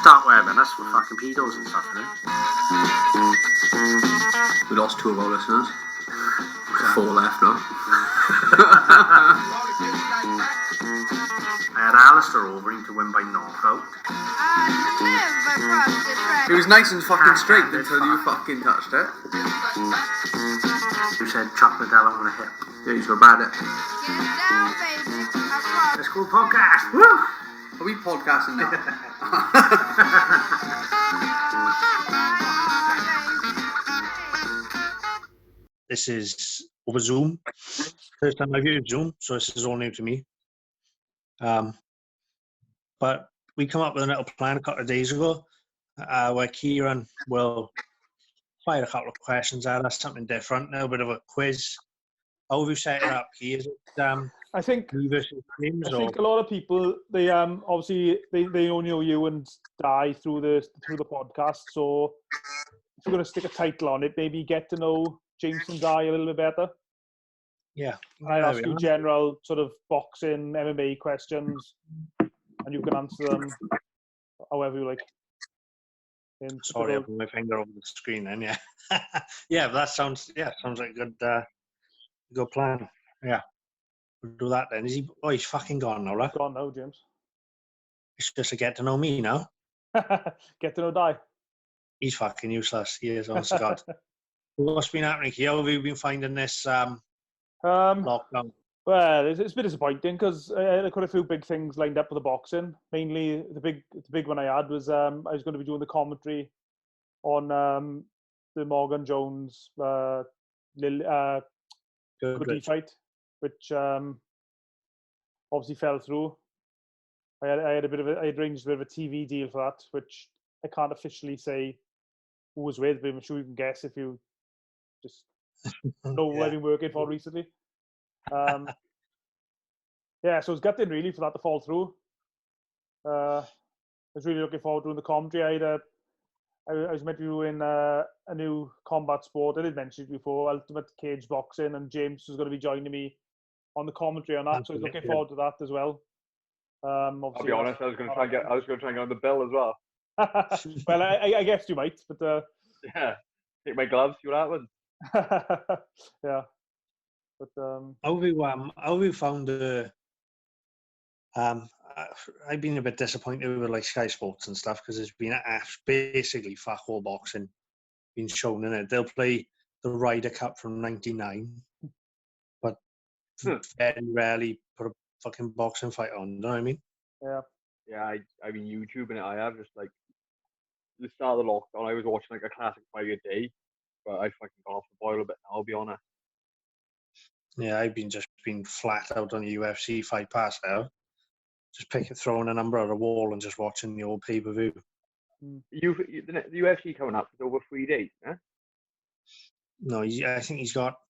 dark web, and that's for fucking pedos and stuff, isn't it? We lost 2 of our listeners. 4 left now. I had Alistair over him to win by knockout. It was nice and fucking straight until you fucking touched it. You said chuck Nadal on a hip. Yeah, he's got a bad hip. Let's go podcast. Woo! Are we podcasting now? This is over Zoom. First time I've used Zoom, so this is all new to me. But we come up with a little plan a couple of days ago where Ciaran will fire a couple of questions at us, something different, a little bit of a quiz. How have you set it up, Ciaran? Is it I think me versus James, a lot of people they obviously they only know you and Dai through the podcast. So if you're going to stick a title on it, maybe get to know James and Dai a little bit better. Yeah. I ask you general sort of boxing, MMA questions, and you can answer them however you like. Sorry, I put my finger over the screen then, yeah. Yeah, that sounds like a good plan. Yeah. We'll do that then. Is he? Oh, he's fucking gone now, right? Gone now, James. It's just to get to know me now. Get to know Dai. He's fucking useless. He is, honest to God. What's been happening here? How have you been finding this lockdown? Well, it's a bit disappointing because I had quite a few big things lined up for the boxing. Mainly, the big one I had was I was going to be doing the commentary on the Morgan Jones Goody fight, which obviously fell through. I had arranged a bit of a TV deal for that, which I can't officially say who was with, but I'm sure you can guess if you just know who I've been working for recently. Yeah, so I was gutted really for that to fall through. I was really looking forward to doing the commentary. I was meant to be doing a new combat sport. I did mention it before, Ultimate Cage Boxing, and James was going to be joining me on the commentary on that. So I was looking forward to that as well. I'll be honest, I was going to try and get on the bill as well. Well, I guess you might, but yeah, take my gloves, see what happens. Yeah, but how have you found the? I've been a bit disappointed with like Sky Sports and stuff because it's been basically fuck all boxing being shown in it. They'll play the Ryder Cup from '99, but very rarely put a fucking boxing fight on. You know what I mean? Yeah. Yeah, I've been YouTubing it. I have just like the start of the lockdown. I was watching like a classic fight a day, but I fucking got off the boil a bit now. I'll be honest. Yeah, I've been flat out on the UFC Fight Pass now. Just throwing a number at a wall and just watching the old pay-per-view. The UFC coming up for over 3 days, eh? No, I think he's got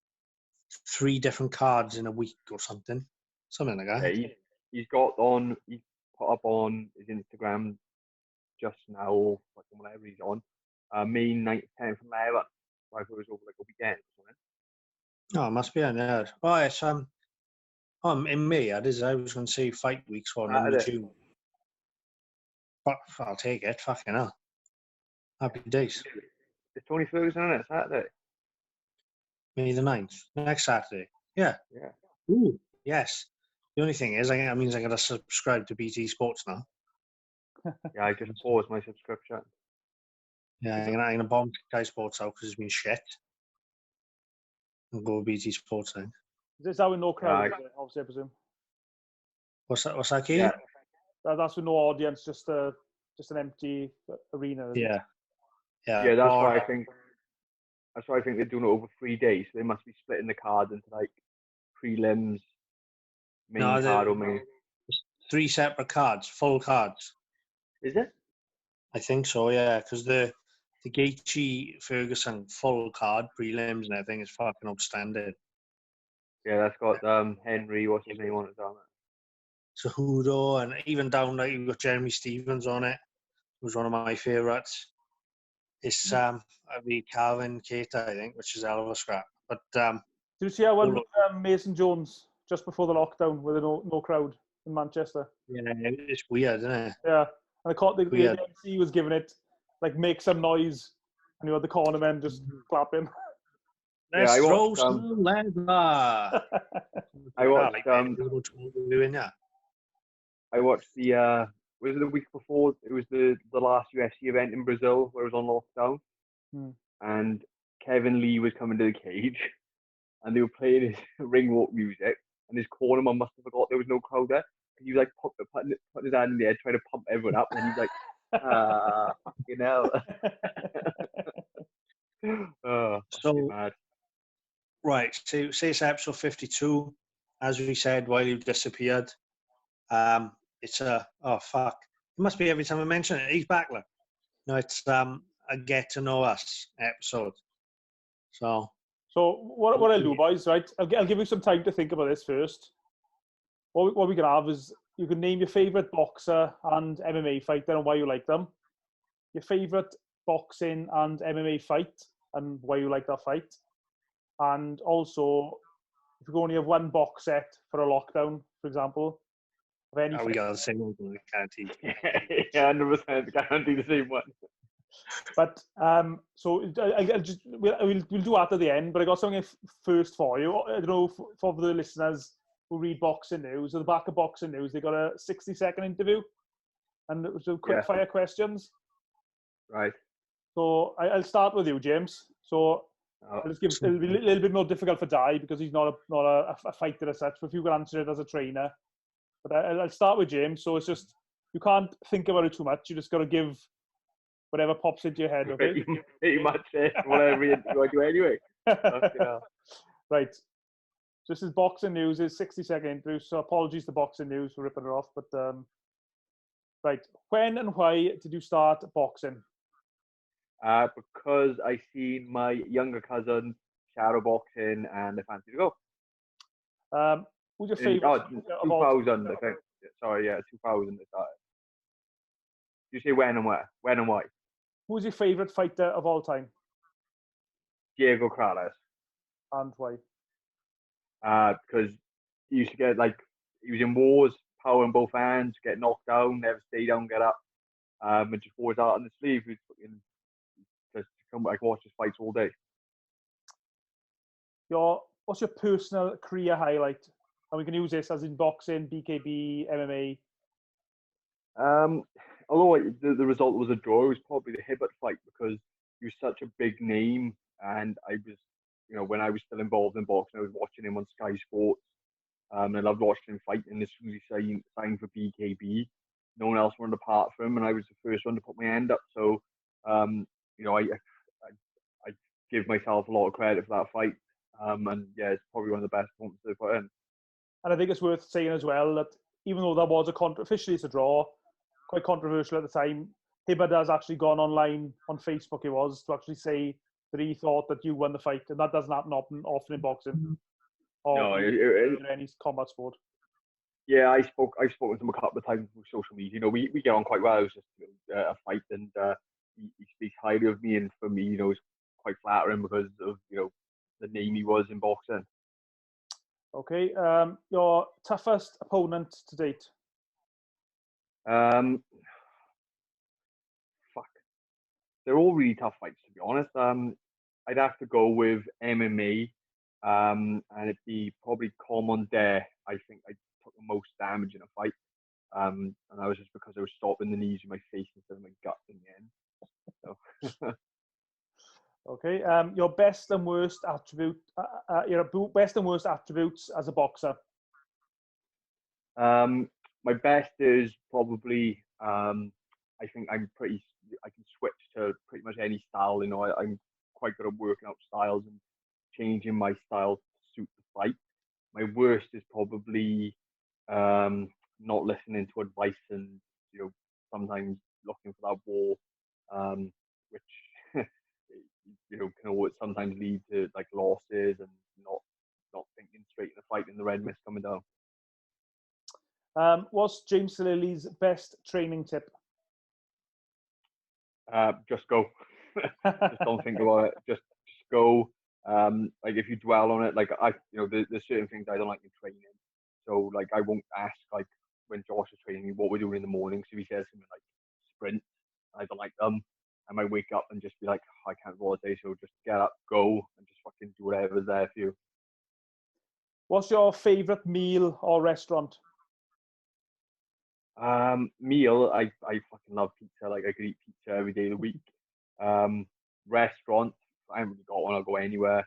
3 different cards in a week or something like that. Yeah, he put up on his Instagram just now, like whenever he's on, May 9th, 10th of May, but I thought it was over like a weekend or something. Oh, it must be on there. Oh, it's in May, I was going to say fight weeks for in June. But I'll take it, fucking hell. Happy days. It's Tony Ferguson on it, Saturday. May the 9th, next Saturday. Yeah. Yeah. Ooh, yes. The only thing is, that means I got to subscribe to BT Sports now. Yeah, I just paused my subscription. Yeah, I'm going to bomb Sky Sports out because it's been shit. I'll go with BT Sports then. Is that with no crowd, obviously, I presume? What's that, Keith? Yeah. That's with no audience, just an empty arena. Yeah. Yeah, that's why I think they're doing it over 3 days. So they must be splitting the cards into like prelims, main card or main. 3 separate cards, full cards. Is it? I think so, yeah, because the Gaethje Ferguson full card, prelims and everything is fucking outstanding. Yeah, that's got Henry, what's his name on it, down there? Cejudo, and even down there you've got Jeremy Stevens on it, who's one of my favourites. It's Calvin Keita, I think, which is a hell of a scrap. But did you see how one Mason Jones just before the lockdown with no crowd in Manchester? Yeah, it's weird, isn't it? Yeah, And I caught the Weird. MC was giving it, like, make some noise, and you had the cornermen just clapping. Let's I throw watched, some leather. I watched, doing that. I watched the was it the week before? It was the last UFC event in Brazil where it was on lockdown, and Kevin Lee was coming to the cage, and they were playing his ring walk music, and his cornerman must have forgot there was no crowd there. He was like putting his hand in the air, trying to pump everyone up, and he's like, you know. Oh, So, mad. right, so say it's episode 52. As we said while you disappeared, it's oh fuck. It must be every time I mention it. He's back, look. No, it's a get to know us episode. So what I'll do, boys, right? I'll give you some time to think about this first. What we can have is you can name your favourite boxer and MMA fighter and why you like them. Your favourite boxing and MMA fight and why you like that fight. And also, if you only have one box set for a lockdown, for example, of any we got the same one, can't he? Yeah, 100% guarantee the same one. But so we'll do that at the end. But I got something first for you. I don't know for the listeners who read boxing news. At the back of boxing news, they got a 60-second interview, and it was quick fire questions. Right. So I'll start with you, James. So I'll just give it'll be a little bit more difficult for Dai because he's not a fighter as such. But if you can answer it as a trainer, but I'll start with James. So it's just you can't think about it too much. You just got to give whatever pops into your head. Okay. Pretty much whatever you do anyway. Right. This is boxing news. It's 60-second interview. So apologies to boxing news for ripping it off. But right. When and why did you start boxing? Because I seen my younger cousin shadow boxing and I fancied to go. Who's your favourite? 2000, I think. Sorry, 2000 I started. You say when and where? When and why? Who's your favourite fighter of all time? Diego Corrales. And why? Because he used to get he was in wars, power in both hands, get knocked down, never stay down, get up, and just wore his heart on the sleeve. He'd fucking just come watch his fights all day. What's your personal career highlight? And we can use this as in boxing, BKB, MMA. Although the result was a draw, it was probably the Hibbert fight because he was such a big name, and I was, when I was still involved in boxing, I was watching him on Sky Sports, and I loved watching him fight. And as soon as he signed for BKB, no one else wanted to part from him, and I was the first one to put my hand up. So, I give myself a lot of credit for that fight, and yeah, it's probably one of the best moments they've put in. And I think it's worth saying as well that even though that was officially it's a draw, quite controversial at the time, Hibbert has actually gone online on Facebook. It was to actually say that he thought that you won the fight, and that doesn't happen often in boxing or any combat sport. Yeah, I've spoken to him a couple of times through social media. We get on quite well. It was just a fight, and he speaks highly of me, and for me, it's quite flattering because of the name he was in boxing. Okay, your toughest opponent to date? They're all really tough fights, to be honest. I'd have to go with MMA, and it'd be probably Commandeur. I think I took the most damage in a fight, and that was just because I was stopping the knees with my face instead of my gut in the end. So. Okay, your best and worst attribute. Your best and worst attributes as a boxer. My best is probably. I think I can switch to pretty much any style. I'm quite good at working out styles and changing my style to suit the fight. My worst is probably not listening to advice and sometimes looking for that wall, which can always sometimes lead to losses and not thinking straight in the fight and the red mist coming down. What's James Lilly's best training tip? Just go. Just don't think about it. Just go. If you dwell on it, there's certain things I don't like in training. So I won't ask when Josh is training me what we're doing in the morning. So if he says something like sprints. I don't like them. I might wake up and just be like, oh, I can't go today, so just get up, go, and just fucking do whatever's there for you. What's your favourite meal or restaurant? Meal, I fucking love pizza. Like I could eat pizza every day of the week. Restaurant, I haven't really got one. I'll go anywhere.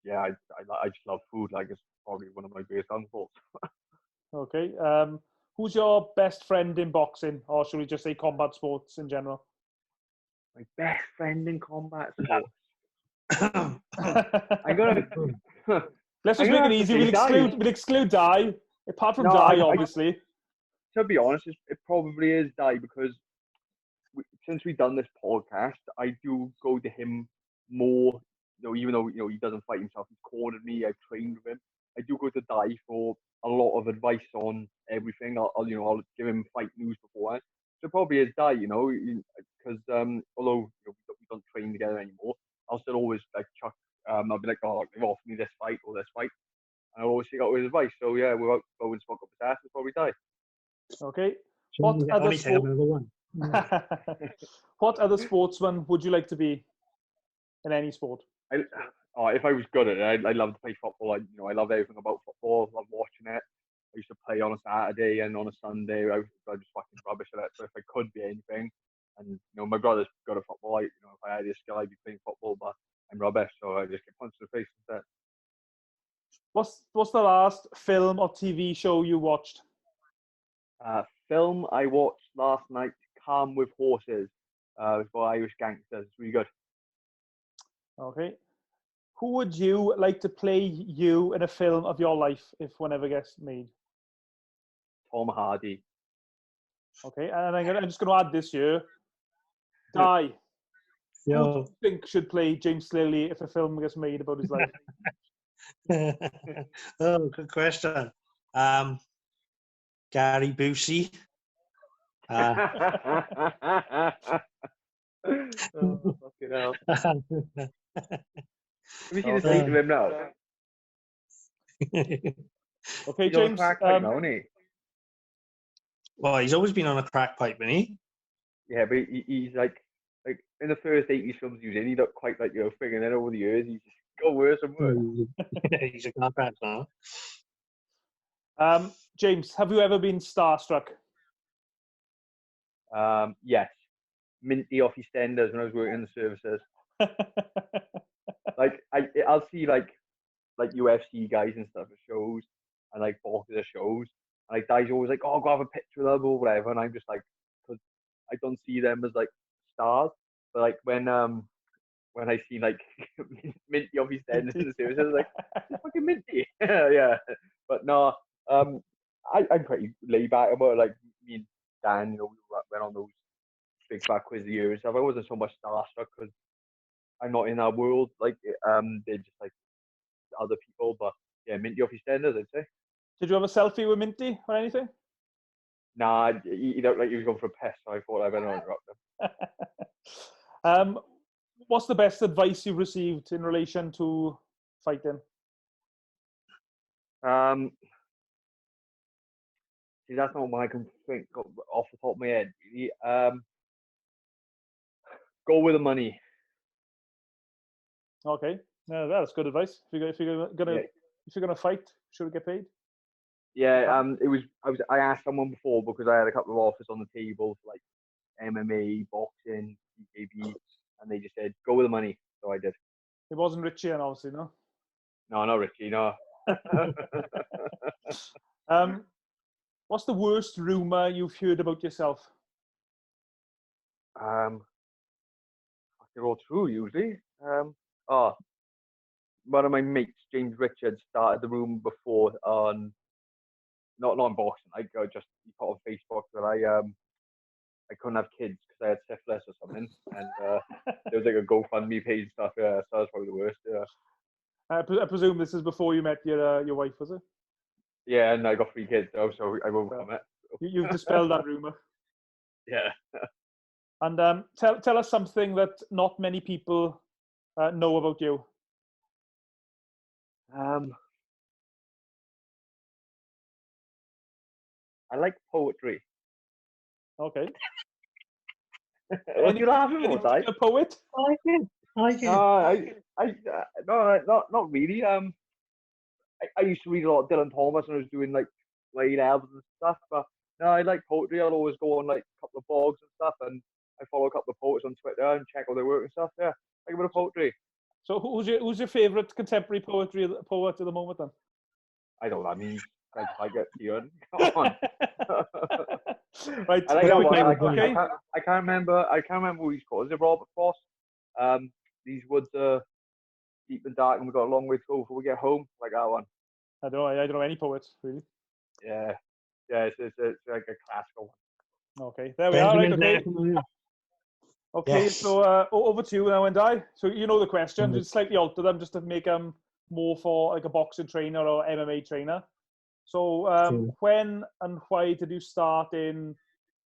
Yeah, I just love food. Like it's probably one of my biggest downfalls. Okay. Who's your best friend in boxing, or should we just say combat sports in general? My best friend in combat sports. I'm gonna. Let's I'm just gonna make it have to easy. say We'll exclude Dai. Apart from No, Dai, obviously. To be honest, it probably is Dai because since we've done this podcast, I do go to him more. Even though he doesn't fight himself, he's cornered me. I've trained with him. I do go to Dai for a lot of advice on everything. I'll give him fight news beforehand. So it probably is Dai, because although we don't train together anymore, I'll still always like chuck. I'll be like, oh, they've offered me this fight or this fight, and I'll always take out his advice. So yeah, without going to smoke up his ass, it's probably Dai. Okay. Only take another one. What other sportsman would you like to be in any sport? If I was good at it, I'd love to play football. I love everything about football. I love watching it. I used to play on a Saturday and on a Sunday. I was just fucking rubbish at it. So if I could be anything, and my brother's good at football. If I had this skill, I'd be playing football. But I'm rubbish, so I just get punched in the face instead. What's the last film or TV show you watched? Film I watched last night, Calm with Horses. It's by Irish gangsters. It's really good. Okay. Who would you like to play you in a film of your life if one ever gets made? Tom Hardy. Okay, and I'm just going to add this here. Dai. Who do you think should play James Slilly if a film gets made about his life? Oh, good question. Gary Busey. Oh, fucking hell. Have you seen the state of him now? Okay, He's on a James. crack pipe now, isn't he? Well, he's always been on a crack pipe, hasn't he? Yeah, but he's like in the first 80s films he was in, he looked quite like thing, and then over the years he's just got worse and worse. He's a crack now. James, have you ever been starstruck? Yes. Minty off EastEnders when I was working in the services. I'll see like UFC guys and stuff at shows and like boxers at shows. And like Dai's always like, oh, go have a picture with them or whatever. And I'm just like, because I don't see them as like stars. But like when I see like Minty off EastEnders in the services, I was like, it's fucking Minty. Yeah. But no, I'm pretty laid back about it. Like me and Dan, we went on those big fat quiz of the year and stuff. I wasn't so much starstruck because I'm not in that world. Like they're just like other people. But yeah, Minty off EastEnders, I'd say. Did you have a selfie with Minty or anything? Nah, he looked like he was going for a piss, so I thought I'd better not interrupt him. What's the best advice you've received in relation to fighting? See, that's not one I can think of off the top of my head. Really. Go with the money. Okay, no, that's good advice. If you're gonna fight, should we get paid? Yeah, I asked someone before because I had a couple of offers on the table for like MMA, boxing, BKB, and they just said go with the money. So I did. It wasn't Richie, and obviously, no. No, not Richie. No. What's the worst rumor you've heard about yourself? They're all true usually. One of my mates, James Richards, started the rumor before on. Not on boxing. I just put on Facebook that I couldn't have kids because I had syphilis or something, and there was like a GoFundMe page and stuff. Yeah, so that's probably the worst. Yeah. I presume this is before you met your wife, was it? Yeah, and I got 3 kids though, so I won't come it. You've dispelled that rumor. Yeah. And tell us something that not many people know about you. I like poetry. Okay. What are you laughing Any about, Dai? particular poet? I like it. I like it. No, not really. I used to read a lot of Dylan Thomas when I was doing like my A-levels and stuff. But no, I like poetry. I'll always go on like a couple of blogs and stuff, and I follow a couple of poets on Twitter and check out their work and stuff. Yeah, like a bit of poetry. So who's your favourite contemporary poet at the moment then? I don't know. I mean, I get Ciaran. Come on. Right. I like that one. Okay. I can't remember. I can't remember who he's called. Is it Robert Frost? These woods are deep and dark, and we've got a long way to go before we get home. Like that one. I don't know any poets really. Yeah, it's like a classical one. Okay, there we are. Right, okay. Benjamin. Okay, Yes. so over to you now, and I. So you know the questions. Just slightly alter them just to make them more for like a boxing trainer or MMA trainer. So when and why did you start in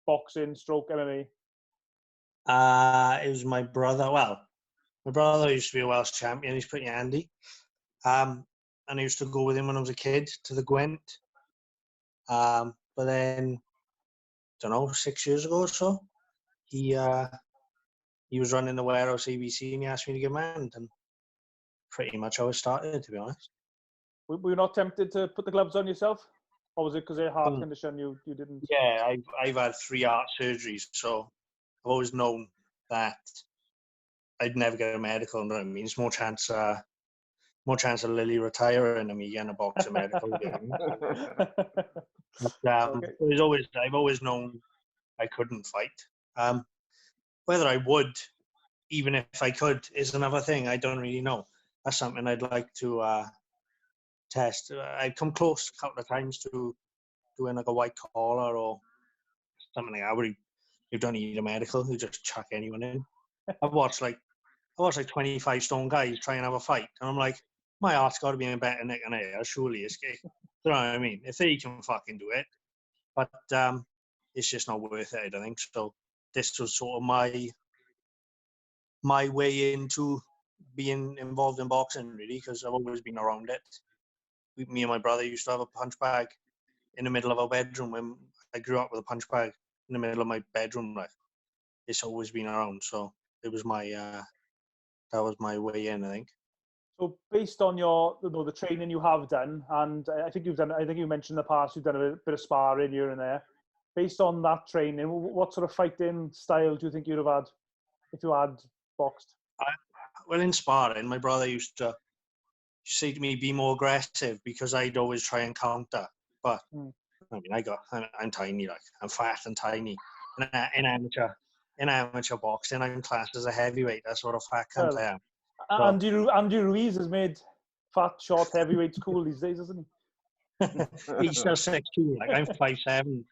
boxing stroke MMA? It was my brother. Well, my brother used to be a Welsh champion. He's pretty handy. And I used to go with him when I was a kid to the Gwent. But then, I don't know, 6 years ago or so, he was running the warehouse ABC and he asked me to give him a hand, and pretty much how it started, to be honest. Were you not tempted to put the gloves on yourself? Or was it because of your heart condition you didn't? Yeah, I've had 3 heart surgeries, so I've always known that I'd never get a medical. You know what I mean? There's more chance of Lily retiring than me getting a boxing medical. But, I've always known I couldn't fight. Whether I would, even if I could, is another thing. I don't really know. That's something I'd like to test. I've come close a couple of times to doing like a white collar or something like that, where you don't need a medical, you just chuck anyone in. I've watched like 25 stone guys try and have a fight, and I'm like, my heart's got to be in better nick than air, surely it's gay. You know what I mean? If they can fucking do it, but it's just not worth it, I don't think. So this was sort of my way into being involved in boxing, really, because I've always been around it. Me and my brother used to have a punch bag in the middle of our bedroom when I grew up with a punch bag in the middle of my bedroom. Like, it's always been around, so it was that was my way in, I think. So based on the training you have done, and I think you mentioned in the past you've done a bit of sparring here and there. Based on that training, what sort of fighting style do you think you'd have had if you had boxed? Well, in sparring, my brother used to say to me, be more aggressive, because I'd always try and counter. But I mean, I'm tiny, like I'm fat and tiny. In amateur boxing, I'm classed as a heavyweight. That's what a fat cunt I am. So, Andy Ruiz has made fat, short heavyweights cool these days, hasn't he? He's still 6'2", like I'm 5'7".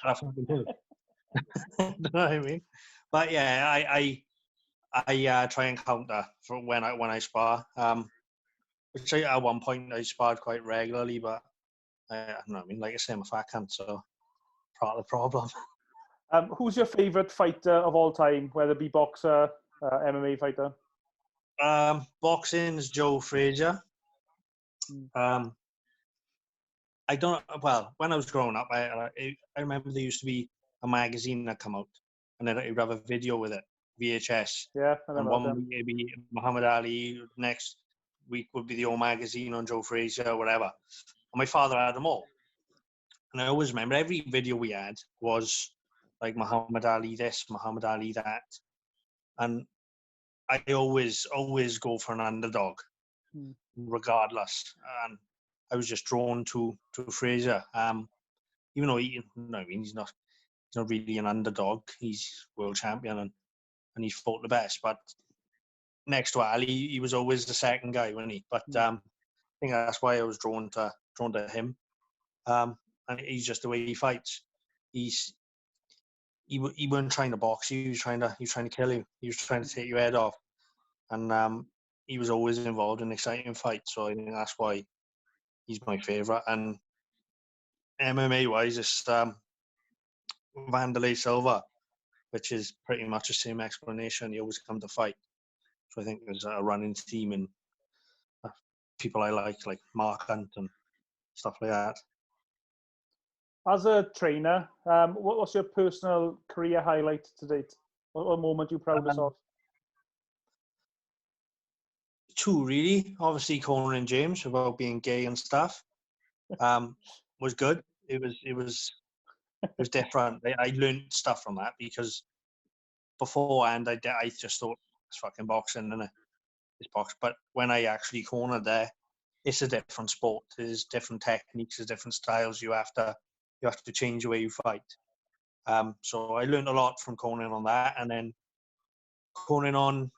I fucking do. You know what I mean? But yeah, I try and counter from when I spar. Which at one point I sparred quite regularly, but I don't know. I mean, like I say, I'm a fat cunt, so part of the problem. Who's your favourite fighter of all time, whether it be boxer, MMA fighter? Boxing is Joe Frazier. I don't. Well, when I was growing up, I remember there used to be a magazine that come out, and then you'd have a video with it, VHS. Yeah, I and remember. One week it'd be Muhammad Ali. Next week would be the old magazine on Joe Frazier, or whatever. And my father had them all, and I always remember every video we had was like Muhammad Ali this, Muhammad Ali that, and I always go for an underdog, regardless. And I was just drawn to Frazier, even though he's not really an underdog. He's world champion and he's fought the best. But next to Ali, he was always the second guy, wasn't he? But I think that's why I was drawn to him. And he's just the way he fights. He wasn't trying to box you. He was trying to kill you. He was trying to take your head off. And he was always involved in exciting fights. So I think that's why he's my favourite. And MMA-wise, it's Wanderlei Silva, which is pretty much the same explanation. He always come to fight. So I think there's a running theme in people I like Mark Hunt and stuff like that. As a trainer, what's your personal career highlight to date? What moment you're proudest of? Two really. Obviously, Ciaran James about being gay and stuff. Was good. It was different. I learned stuff from that because beforehand I just thought it's fucking boxing, isn't it? It's box. But when I actually cornered there, it's a different sport. There's different techniques, there's different styles. You have to change the way you fight. So I learned a lot from Conan on that, and then Conan on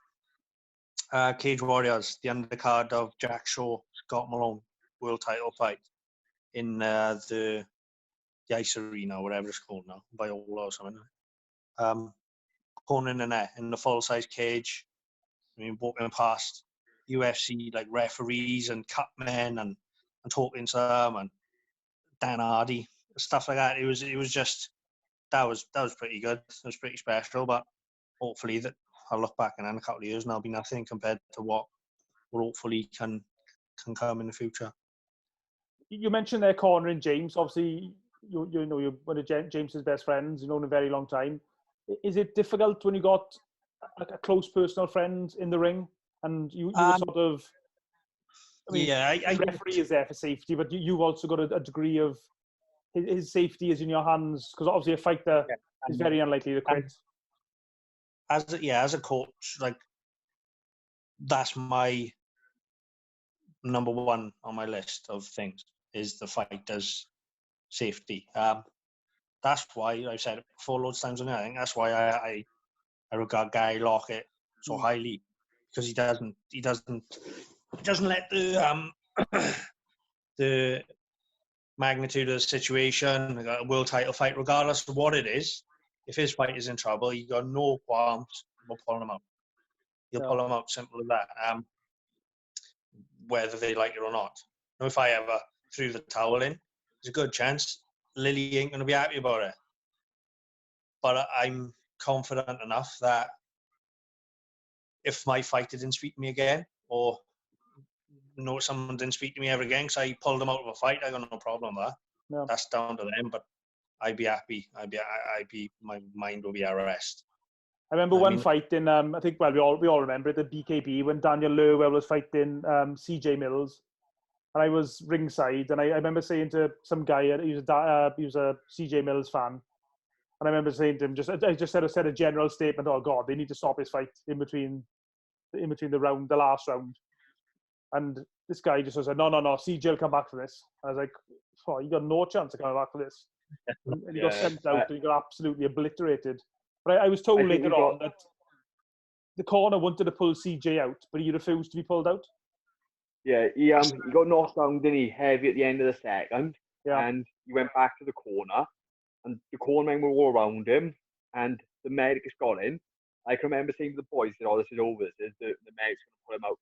Cage Warriors, the undercard of Jack Shaw, Scott Malone, world title fight in the ice arena, whatever it's called now, Viola or something. Conan in there in the full size cage. I mean, walking past UFC like referees and cutmen and talking to them and Dan Hardy, stuff like that. It was just that was pretty good. It was pretty special, but hopefully that I'll look back in a couple of years and there'll be nothing compared to what hopefully can come in the future. You mentioned there Ciaran James. Obviously, you know you're one of James's best friends. You've known him a very long time. Is it difficult when you got a close personal friend in the ring and you were sort of? I mean, the referee is there for safety, but you've also got a degree of his safety is in your hands because obviously a fighter is very unlikely to quit. As a coach, like that's my number one on my list of things is the fighter's safety. That's why I've said it before loads of times on it. I think that's why I regard Guy Lockett so highly because he doesn't let the the magnitude of the situation, a world title fight, regardless of what it is. If his fight is in trouble, you got no qualms about pulling him out. You'll pull him out, simple as that. Whether they like it or not. If I ever threw the towel in, there's a good chance Lily ain't going to be happy about it. But I'm confident enough that if my fighter didn't speak to me again, or someone didn't speak to me ever again, because I pulled them out of a fight, I got no problem with that. No. That's down to them, but I'd be happy. My mind will be at rest. I remember one fight in, I think, we all remember it, the BKB, when Daniel Lerwell was fighting CJ Mills. And I was ringside, and I remember saying to some guy, he was a CJ Mills fan, and I remember saying to him, I just said a general statement, oh God, they need to stop his fight in between the last round. And this guy just said, no, CJ will come back for this. I was like, oh, you got no chance of coming back for this. And he got sent out, and he got absolutely obliterated. But I was told later on that the corner wanted to pull CJ out, but he refused to be pulled out. Yeah, he got knocked down, didn't he, heavy at the end of the second, and he went back to the corner, and the cornermen were all around him, and the medic has got in. I can remember saying to the boys, oh, this is over, the medic's going to pull him out.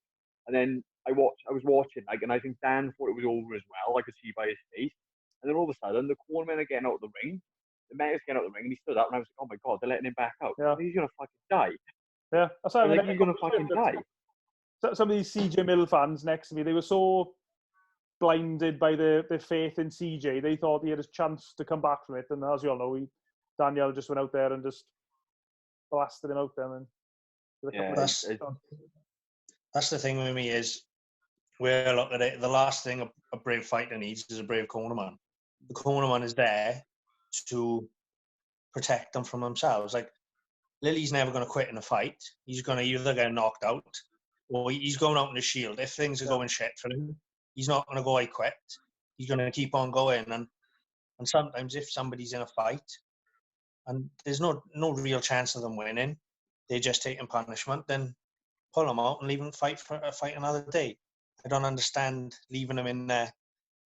And then I was watching, and I think Dan thought it was over as well, I could see by his face. And then all of a sudden, the cornermen are getting out of the ring, the medic's getting out of the ring, and he stood up, and I was like, oh my God, they're letting him back out. Yeah. He's going to fucking die. Yeah, that's what I mean. He's going to fucking die. Some of these CJ Mill fans next to me, they were so blinded by their faith in CJ. They thought he had a chance to come back from it. And as you all know, Daniel just went out there and just blasted him out there. And that's the thing with me is, where I look at it, the last thing a brave fighter needs is a brave cornerman. The cornerman is there to protect them from themselves. Like, Lily's never going to quit in a fight. He's going to either get knocked out or he's going out in the shield. If things are going shit for him, he's not going to go, I quit. He's going to keep on going. And sometimes if somebody's in a fight and there's no real chance of them winning, they're just taking punishment, then pull them out and leave them fight another day. I don't understand leaving them in there.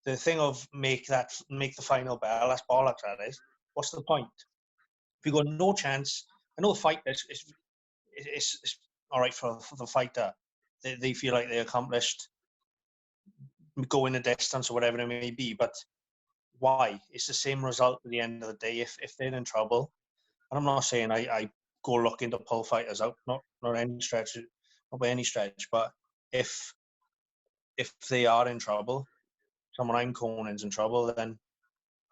The thing of make the final bell, that's bollocks, that is. What's the point? If you've got no chance, I know the fight is all right for the fighter. They feel like they accomplished going the distance or whatever it may be, but why? It's the same result at the end of the day if they're in trouble. And I'm not saying I go looking to pull fighters out, not any stretch, not by any stretch, but if they are in trouble, someone I'm Conan's in trouble, then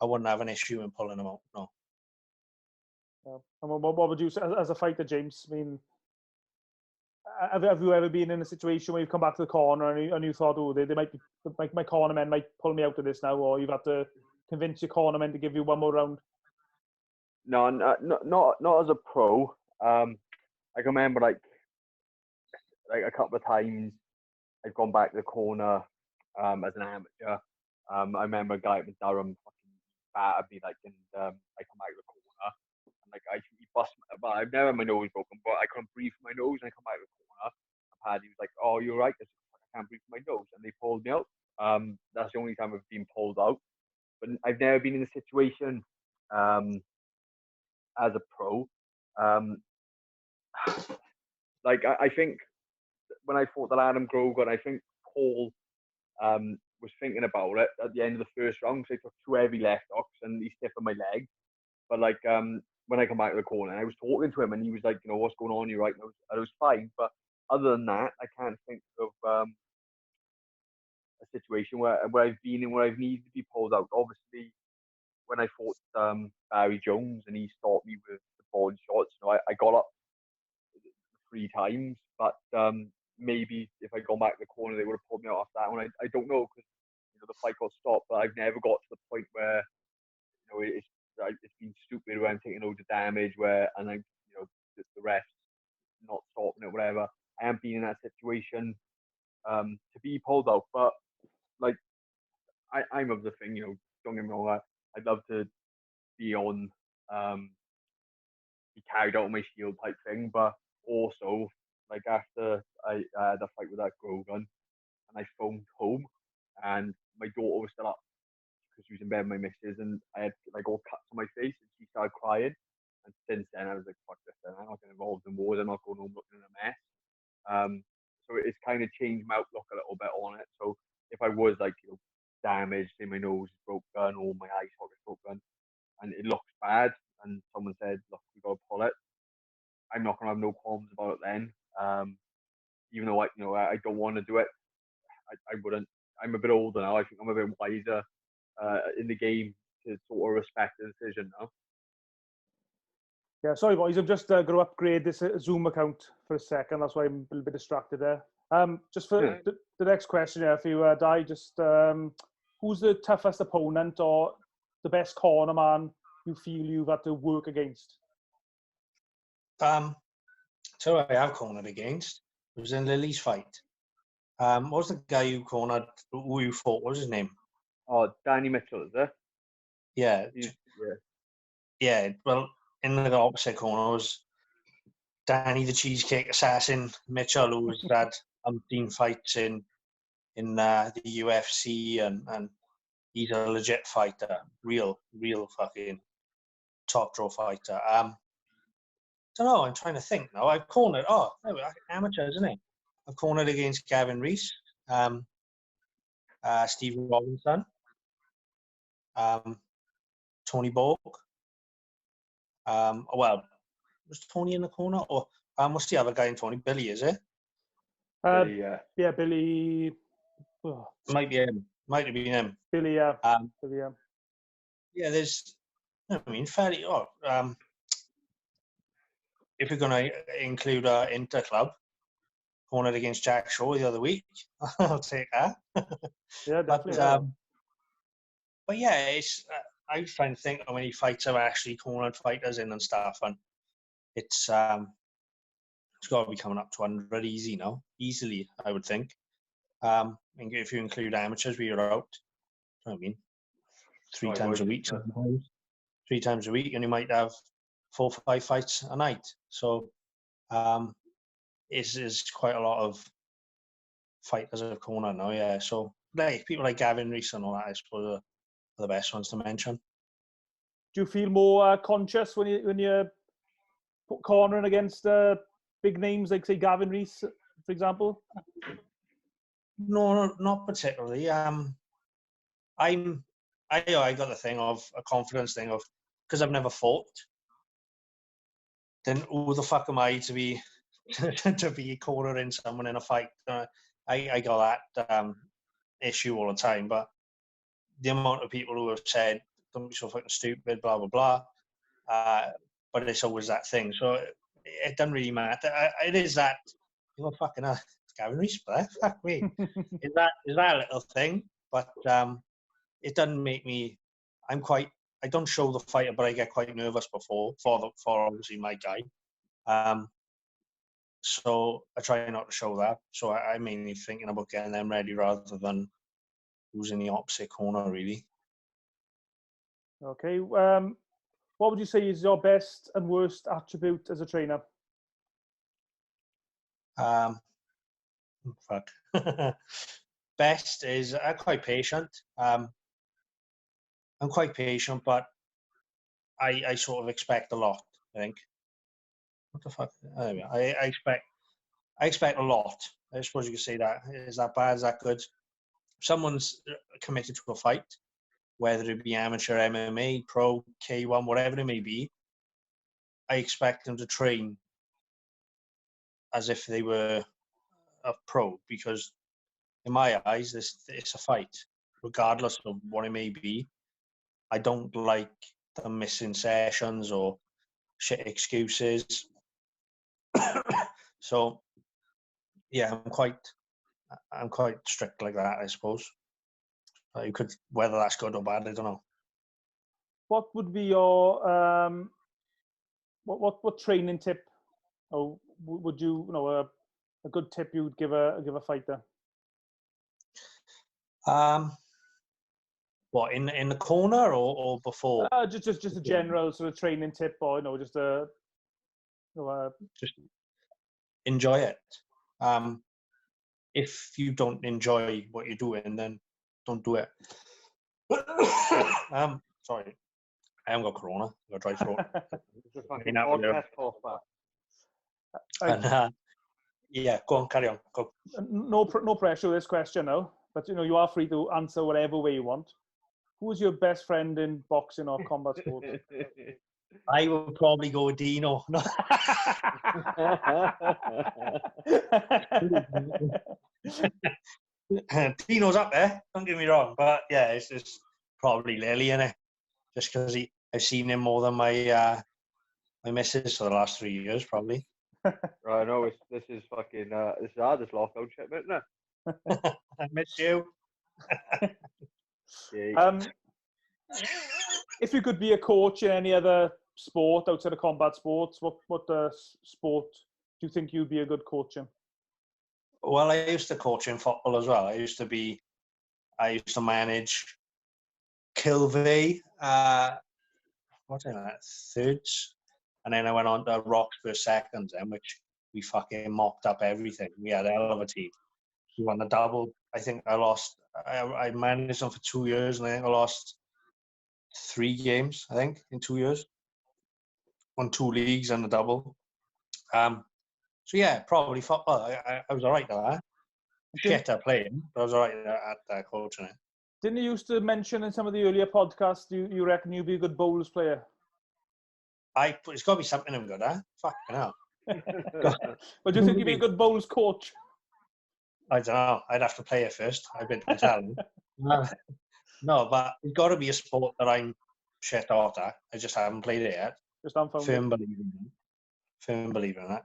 I wouldn't have an issue in pulling him out. No. Yeah. And what would you say as a fighter, James? I mean, have you ever been in a situation where you've come back to the corner and you thought, oh, they might be, my corner men might pull me out of this now, or you've had to convince your corner men to give you one more round? No, not as a pro. I can remember like a couple of times I've gone back to the corner as an amateur. I remember a guy with Durham fucking battered me like, and I come back to the corner and like he bust. But I've never had my nose broken, but I couldn't breathe from my nose, and I come back to the corner. And Paddy was like, "Oh, you're right. I can't breathe from my nose," and they pulled me out. That's the only time I've been pulled out. But I've never been in a situation as a pro. Like I think when I fought the Adam Grogan, I think Paul was thinking about it at the end of the first round, because I took 2 heavy left hooks and he stiffened my leg. But like when I come back to the corner, I was talking to him and he was like, you know, what's going on? You're right. And I was fine. But other than that, I can't think of a situation where I've been in where I've needed to be pulled out. Obviously, when I fought Barry Jones and he stopped me with the body shots, you know, I got up 3 times, but maybe if I'd gone back to the corner, they would have pulled me out after that one. I don't know, because you know the fight got stopped, but I've never got to the point where you know it's been stupid where I'm taking loads of damage, and I you know the refs not stopping it, whatever. I haven't been in that situation to be pulled out, but like I'm of the thing, you know, don't get me wrong, I'd love to be on be carried out on my shield type thing, but also like after I had a fight with that Grogan and I phoned home and my daughter was still up because she was in bed with my missus, and I had like all cuts on my face and she started crying, and since then I was like, fuck this, then I'm not getting involved in wars, I'm not going home looking in a mess. So it's kind of changed my outlook a little bit on it. So if I was like, you know, damaged, say my nose is broken or my eye socket is broken and it looks bad and someone said, look, we gotta pull it, I'm not gonna have no qualms about it then. Even though I don't want to do it, I wouldn't. I'm a bit older now. I think I'm a bit wiser in the game to sort of respect the decision now. Yeah, sorry boys, I've just got to upgrade this Zoom account for a second. That's why I'm a little bit distracted there. Just for the next question here for you, Dai, just who's the toughest opponent or the best corner man you feel you've had to work against? So I have cornered against. It was in Lily's fight. What was the guy who cornered, who you fought? What was his name? Oh, Danny Mitchell, is it? Yeah. Yeah, well, in the opposite corner was Danny the Cheesecake Assassin Mitchell, who's had umpteen fights in the UFC, and he's a legit fighter, real fucking top draw fighter. Don't know, I'm trying to think now. I've cornered, amateur, isn't it? I've cornered against Gavin Rees, Steve Robinson, Tony Borg. Well, was Tony in the corner? Or what's the other guy in Tony? Billy, is it? Billy, yeah. Yeah, Billy. Oh. Might be him. Might have been him. Billy, yeah. Billy, yeah. Yeah, there's, I mean, fairly, if you're going to include Inter Club, cornered against Jack Shaw the other week, I'll take that. Yeah, definitely. But yeah, it's, I was trying to think how many fights I've actually cornered fighters in and stuff, and it's got to be coming up to 100 easy now, easily, I would think. If you include amateurs, we are out, I mean, 3 times a week sometimes. 3 times a week, and you might have 4 or 5 fights a night. So it's quite a lot of fighters I've cornered now, yeah. So like people like Gavin Rees and all that, I suppose, are the best ones to mention. Do you feel more conscious when you're cornering against big names like, say, Gavin Rees, for example? No, not particularly. I got the thing of a confidence thing of, because I've never fought, then who the fuck am I to be to be cornering someone in a fight? I got that issue all the time, but the amount of people who have said don't be so fucking stupid, blah, blah, blah. But it's always that thing. So it doesn't really matter. It is that, fucking hell, it's Gavin Rees, but fuck me. is that a little thing, but it doesn't make me, I don't show the fighter, but I get quite nervous for obviously my guy. So I try not to show that. So I'm mainly thinking about getting them ready rather than who's in the opposite corner, really. Okay. What would you say is your best and worst attribute as a trainer? Fuck. Best is I'm quite patient. I'm quite patient, but I sort of expect a lot, I think. What the fuck? Anyway, I expect a lot. I suppose you could say that. Is that bad? Is that good? If someone's committed to a fight, whether it be amateur MMA, pro, K1, whatever it may be, I expect them to train as if they were a pro, because in my eyes, it's a fight, regardless of what it may be. I don't like them missing sessions or shit excuses. So, yeah, I'm quite strict like that, I suppose. You could, whether that's good or bad, I don't know. What would be your what training tip, or would you a good tip you would give a fighter? What, in the corner or before? Just a general sort of training tip, or just a just enjoy it. If you don't enjoy what you're doing, then don't do it. Sorry, I haven't got corona. I've got dry throat. It's a fucking podcast cough back. And yeah, go on, carry on. Go. No pressure with this question now, but you are free to answer whatever way you want. Who's your best friend in boxing or combat sports? I would probably go with Dino. No. Dino's up there, don't get me wrong, but yeah, it's just probably Lily, innit? Just because I've seen him more than my missus for the last 3 years, probably. Right, no, this is fucking this is hard, this lockout shit, isn't it? I miss you. If you could be a coach in any other sport outside of combat sports, what sport do you think you'd be a good coach in? Well, I used to coach in football as well. I used to manage Kilvey, thirds, and then I went on to Roxburgh seconds, which we fucking mopped up everything. We had a hell of a team. We won the double. I think I managed them for 2 years, and I think I lost 3 games, I think, in 2 years. Won 2 leagues and a double. So yeah, probably football. I was all right at that. Shit at playing, but I was all right at coaching it. Didn't you used to mention in some of the earlier podcasts you reckon you'd be a good bowls player? It's got to be something I'm good at. Fucking hell. But do you think you'd be a good bowls coach? I don't know. I'd have to play it first. I've been telling. No, but it's got to be a sport that I'm shit out at. I just haven't played it yet. Just unfounded. Firm believer in that.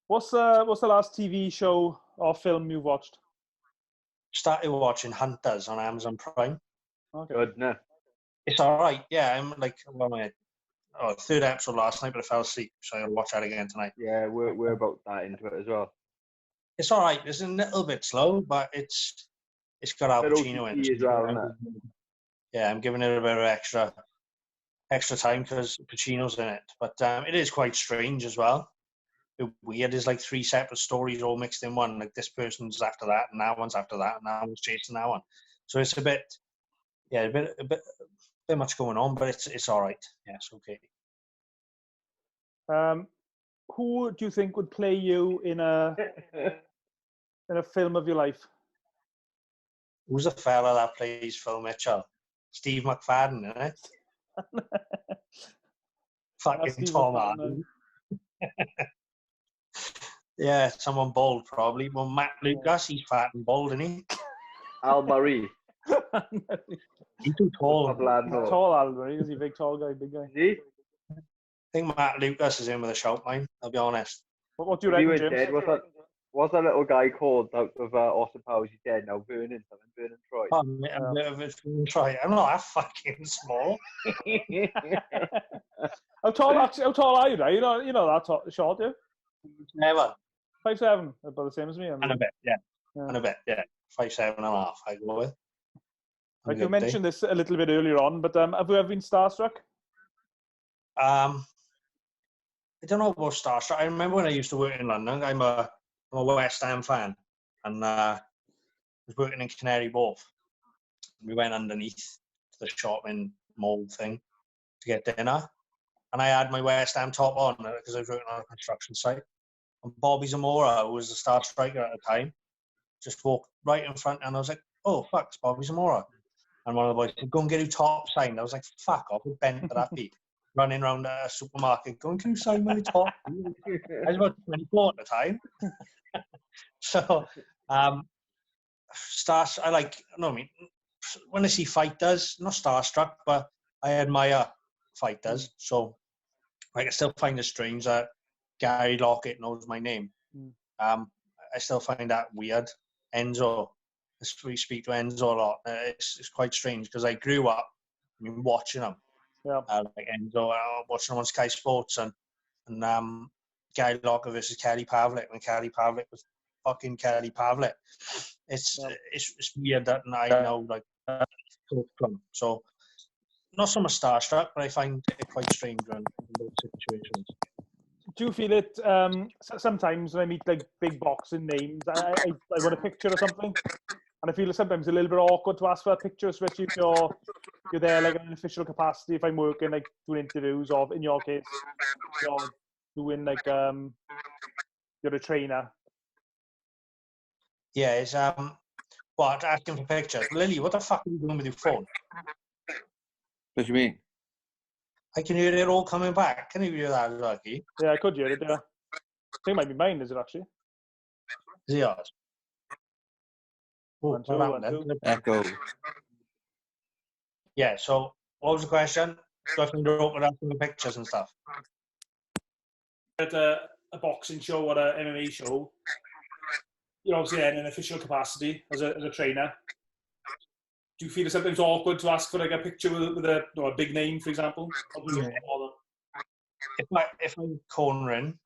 What's the last TV show or film you've watched? Started watching Hunters on Amazon Prime. Okay. Good, no. It's all right. Yeah, I'm like, third episode last night, but I fell asleep, so I'll watch that again tonight. Yeah, we're about that into it as well. It's all right. It's a little bit slow, but it's got Al Pacino in it. As well, isn't it? Yeah, I'm giving it a bit of extra time because Pacino's in it. But it is quite strange as well. It's weird. There's like 3 separate stories all mixed in one. Like this person's after that, and that one's after that, and that one's chasing that one. So it's a bit much going on, but it's all right. Yeah, it's okay. Who do you think would play you in a film of your life? Who's the fella that plays Phil Mitchell? Steve McFadden, isn't it? Fucking Tom Hardy. Yeah, someone bald probably. Well, Matt Lucas, he's fat and bald, isn't he? Al Murray. He's too tall. Top lad, no. Tall Albert, is he? Big tall guy, big guy. Is he? I think Matt Lucas is in with a shout, mine. I'll be honest. What do you If he reckon, went James? dead, what's that little guy called out of Austin Powers? He's dead now. Vernon Troy. Oh, mate, I'm a bit of a try. I'm not that fucking small. How tall are you, right? You know that short, yeah? Never. 5'7", about the same as me. And a bit, yeah. And a bit, yeah. 5'7.5", I go with. Like you mentioned this a little bit earlier on, but have you ever been starstruck? I don't know about starstruck. I remember when I used to work in London. I'm a West Ham fan, and I was working in Canary Wharf. We went underneath the shopping mall thing to get dinner, and I had my West Ham top on because I was working on a construction site. And Bobby Zamora, who was the star striker at the time, just walked right in front, and I was like, "Oh fuck, it's Bobby Zamora!" And one of the boys said, "Go and get your top signed." I was like, "Fuck off, we're bent to that beat." Running around a supermarket, going, "Can you sign my top?" I was about 24 at the time. So, stars. I like. No, I mean, when I see fighters, not starstruck, but I admire fighters. So, like, I still find it strange that Gary Lockett knows my name. I still find that weird. Enzo, we speak to Enzo a lot. It's quite strange because I grew up, watching him. Yeah. Like Enzo, watching him on Sky Sports and Gary Lockett versus Kelly Pavlik when Kelly Pavlik was fucking Kelly Pavlik. It's weird that I know like so not so much starstruck, but I find it quite strange in those situations. Do you feel it sometimes when I meet like big boxing names, I want a picture or something, and I feel sometimes a little bit awkward to ask for a picture, especially if you're there like in an official capacity. If I'm working like doing interviews, or in your case, you're doing like you're a trainer. Yeah, it's what, asking for pictures. Lily, what the fuck are you doing with your phone? What do you mean? I can hear it all coming back. Can you hear that, Lucky? Yeah, I could hear it. Yeah, I think it might be mine. Is it actually? Is it yours? Oh, One, two. Echo. Yeah, so what was the question? Do I think they're open up for the pictures and stuff? At a boxing show or a MMA show, you're obviously in an official capacity as a trainer. Do you feel it's sometimes awkward to ask for like a picture with a big name, for example? Yeah. If I'm cornering,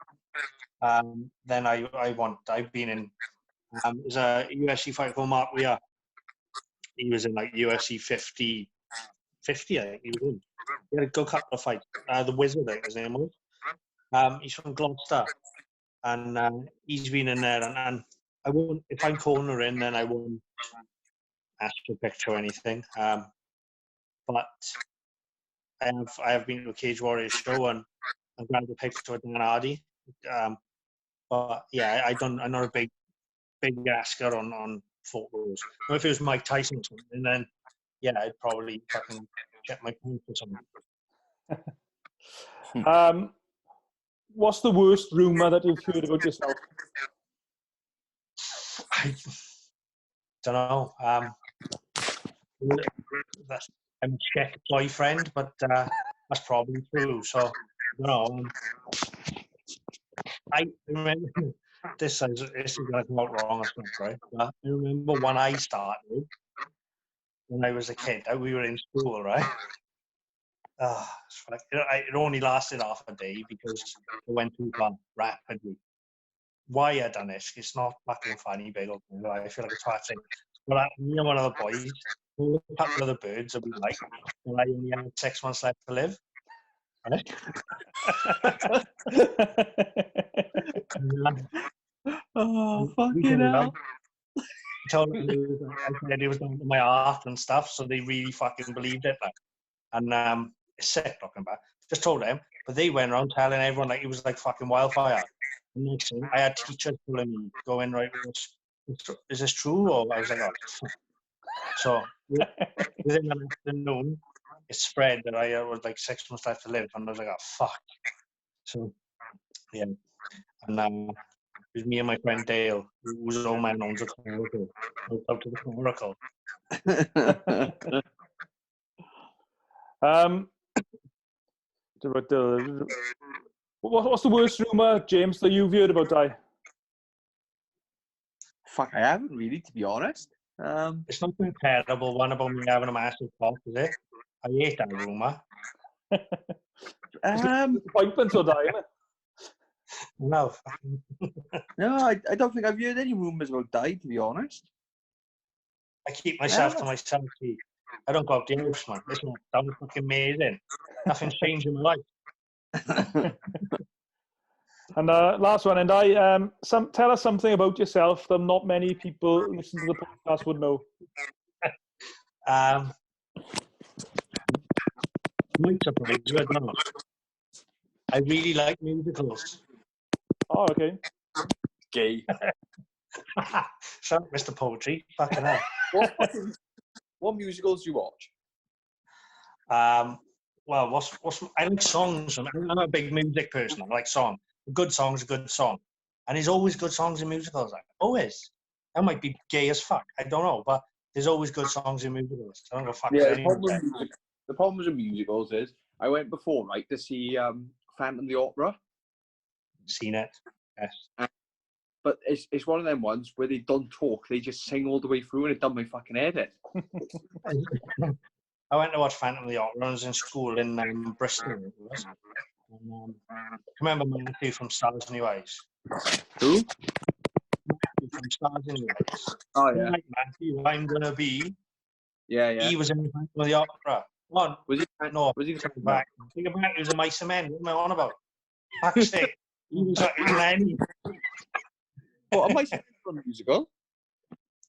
then I've been in. There's a UFC fighter called Mark Weir. He was in like UFC 50, I think he was in. He had a good couple of fights. The Wizard, I think his name was. He's from Gloucester, and he's been in there. And I won't, if I'm cornering, then I won't ask for a picture or anything. But I have been to a Cage Warriors show and grabbed a picture with Dan Hardy. But yeah, I'm not a big asker on photos. Or if it was Mike Tyson or something, then yeah, I'd probably fucking check my phone for something. What's the worst rumor that you've heard about yourself? I don't know. I'm a Czech boyfriend, but that's probably true. So I don't know. I remember this is going to come out wrong or something, right? But I remember when I started, when I was a kid, we were in school, right? It only lasted half a day because it went too far rapidly. Why I done this? It's not fucking funny, but I feel like it's twatting. But me and one of the boys, a couple of the birds that we like, and I only had 6 months left to live. Right? Fucking hell. I told them I said it was down to my art and stuff, so they really fucking believed it. Like. And it's sick talking about. Just told them, but they went around telling everyone like it was like fucking wildfire. And next thing, I had teachers telling me, going, right, is this true? Or I was like, oh. So within an afternoon, it spread that I was like 6 months left to live, and I was like, oh fuck. So yeah, and it was me and my friend Dale, who was all man owns a Coracle. Out to the Coracle. What's the worst rumour, James, that you've heard about Dai? Fuck, I haven't really, to be honest. It's not a terrible one about me having a massive cock, is it? I hate that rumour. Appointments or Dai, innit? No. No, I don't think I've heard any rumours about Dai, to be honest. I keep myself to myself. See. I don't go out the house, man. It's not damn fucking amazing. Nothing's changed in my life. And last one, and tell us something about yourself that not many people listening to the podcast would know. Might surprise you, I don't know. I really like musicals. Oh, okay. Gay. Sorry, Mr. Poetry. Fucking hell. What musicals do you watch? Well, I like songs. I'm not a big music person. I like songs. A good song's a good song. And there's always good songs in musicals. Like, always. That might be gay as fuck. I don't know. But there's always good songs in musicals. I don't go fuck with anyone. The problem with musicals is, I went before, right, to see Phantom the Opera. Seen it. Yes. But it's one of them ones where they don't talk. They just sing all the way through and it done my fucking head in. I went to watch Phantom of the Opera when I was in school in Bristol. And, remember Matthew from Stars in Your Eyes? Who? Matthew from Stars in Your Eyes. Oh, yeah. Like Matthew, I'm gonna be. Yeah. He was in Phantom of the Opera. One. Was he? No. Was he? Back. Think about it. He was a Mice and Men. What am I on about? Fuck's sake. He was in What, am I saying from a musical?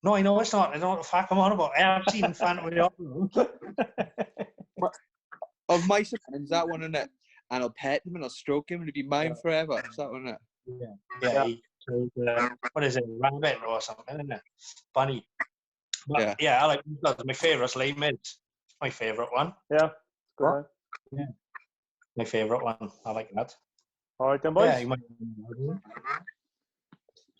No, I know it's not. I don't know what the fuck I'm on about. I have seen Phantom of the Opera. Of Mice and Men, is that one in it? And I'll pet him and I'll stroke him and he'll be mine forever. Is that one in it? Yeah. What is it? Rabbit or something, isn't it? Bunny. But, I like that's my favourite. Les Mis. My favourite one. Yeah. Good. Yeah. My favourite one. I like that. All right, then, boys. Yeah, you might...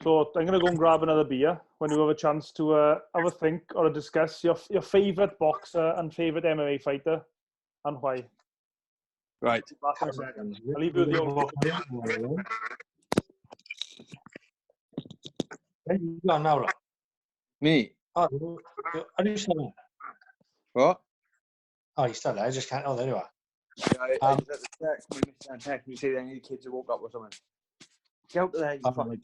So I'm going to go and grab another beer when you have a chance to have a think or discuss your favourite boxer and favourite MMA fighter and why. Right. I'll leave you with the old... Where you gone now, look? Me? Oh, are you still there? What? Oh, you're still there. I just can't... Oh, there you are. Yeah, I just had to text me, Mr. Text me, say that any kids have woke up or something. Get out of there, you fucking...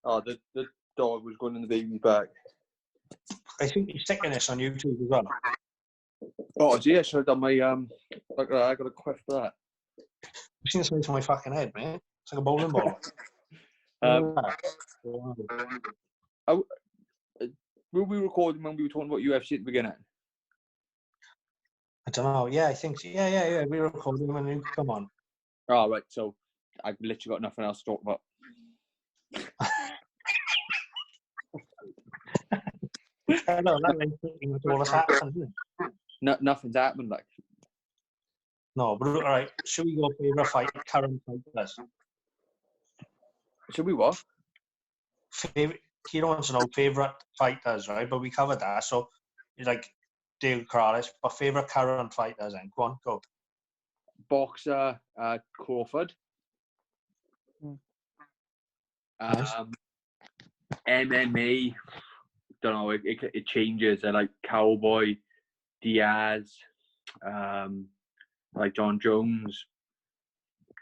Oh, the dog was going in the baby's back. I think he's sticking this on YouTube as well. Oh, gee, I should have done my, look at that, I got a quiff for that. You've seen this into my fucking head, man. It's like a bowling ball. Were we recording when we were talking about UFC at the beginning? I don't know. Yeah, I think so. Yeah. We were recording when you come on. Oh, right. So I've literally got nothing else to talk about. I know, that means all that's happened, isn't it? No, nothing's happened, like. No, but all right. Should we go favourite fight, current fighters? Should we what? He wants to know favourite fighters, right? But we covered that. So, it's like Dale Corrales, but favourite current fighters, then. Go on, go. Boxer, Crawford. Nice. MMA, don't know, it changes. I like Cowboy, Diaz, like John Jones.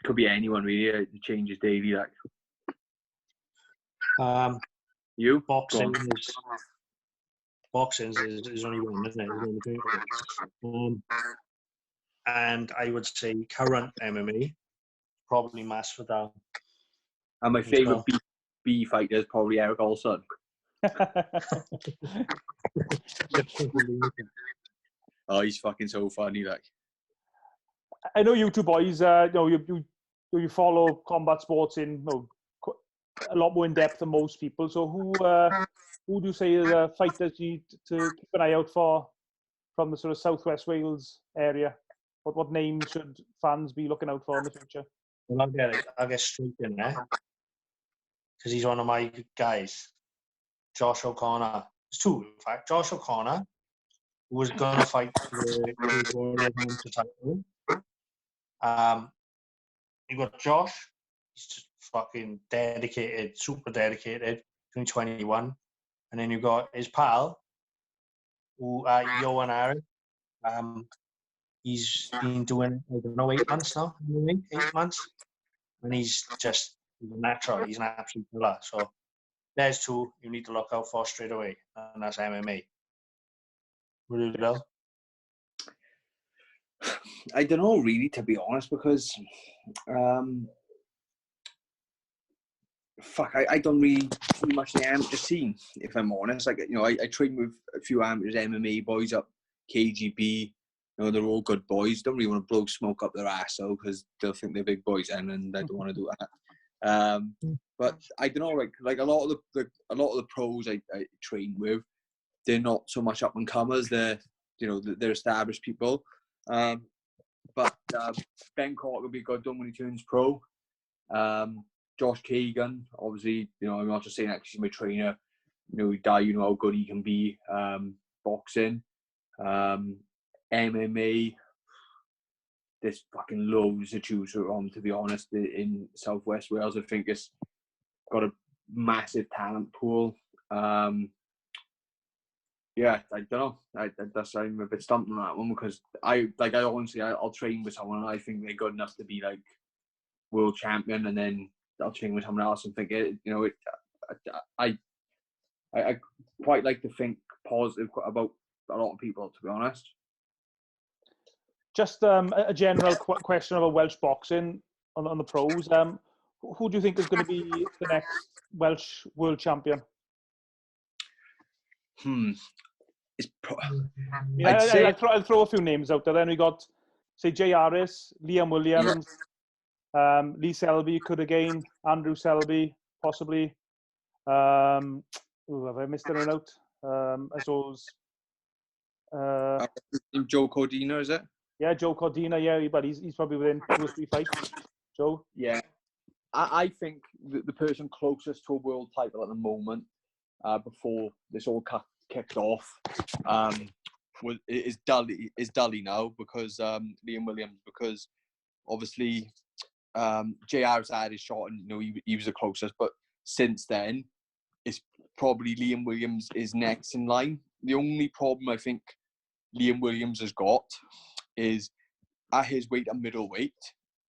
Could be anyone really. It changes daily. Like you, boxing is only one, isn't it? And I would say current MMA, probably Masvidal. And my favourite B fighter is probably Eric Olson. Oh, he's fucking so funny, like. I know you two boys. You follow combat sports in a lot more in depth than most people. So who do you say are the fighters you need to keep an eye out for from the sort of Southwest Wales area? What names should fans be looking out for in the future? Well, I'll get straight in there because he's one of my guys. Josh O'Connor. There's two, in fact. Josh O'Connor who was going to fight for the Warriors title. You got Josh. He's just fucking dedicated, super dedicated. 21, and then you got his pal, who Johan Ari. He's been doing, I don't know, 8 months now. 8 months, and he's a natural. He's an absolute killer. So there's two you need to look out for straight away, and that's MMA. Really well. I don't know, really, to be honest, because I don't really see much of the amateur scene, if I'm honest. Like, you know, I train with a few amateurs, MMA boys up KGB. You know, they're all good boys. Don't really want to blow smoke up their ass, though, because they'll think they're big boys, and I don't want to do that. But I don't know, like a lot of the pros I train with, they're not so much up and comers. They're established people. But Ben Cork will be good done when he turns pro. Josh Kagan, obviously, you know, I'm not just saying that because he's my trainer. You know, Dai, you know how good he can be. Boxing, MMA. There's fucking loads to choose from, to be honest. In Southwest Wales, I think it's got a massive talent pool. Yeah, I don't know. I'm a bit stumped on that one because I'll train with someone and I think they're good enough to be like world champion, and then I'll train with someone else and think I quite like to think positive about a lot of people, to be honest. Just a general question about Welsh boxing on the pros. Who do you think is going to be the next Welsh world champion? I'll throw a few names out there. Then we got, say, Jay Harris, Liam Williams, Lee Selby could again, Andrew Selby possibly. Have I missed anyone out? I suppose. Joe Cordina, is it? Yeah, Joe Cordina. Yeah, but he's probably within 2 or 3 fights. Joe. Yeah, I think the person closest to a world title at the moment, before this all kicked off, is Dully now, because Liam Williams, because obviously JR's had his shot and, you know, he was the closest, but since then it's probably Liam Williams is next in line. The only problem I think Liam Williams has got is at his weight at middleweight,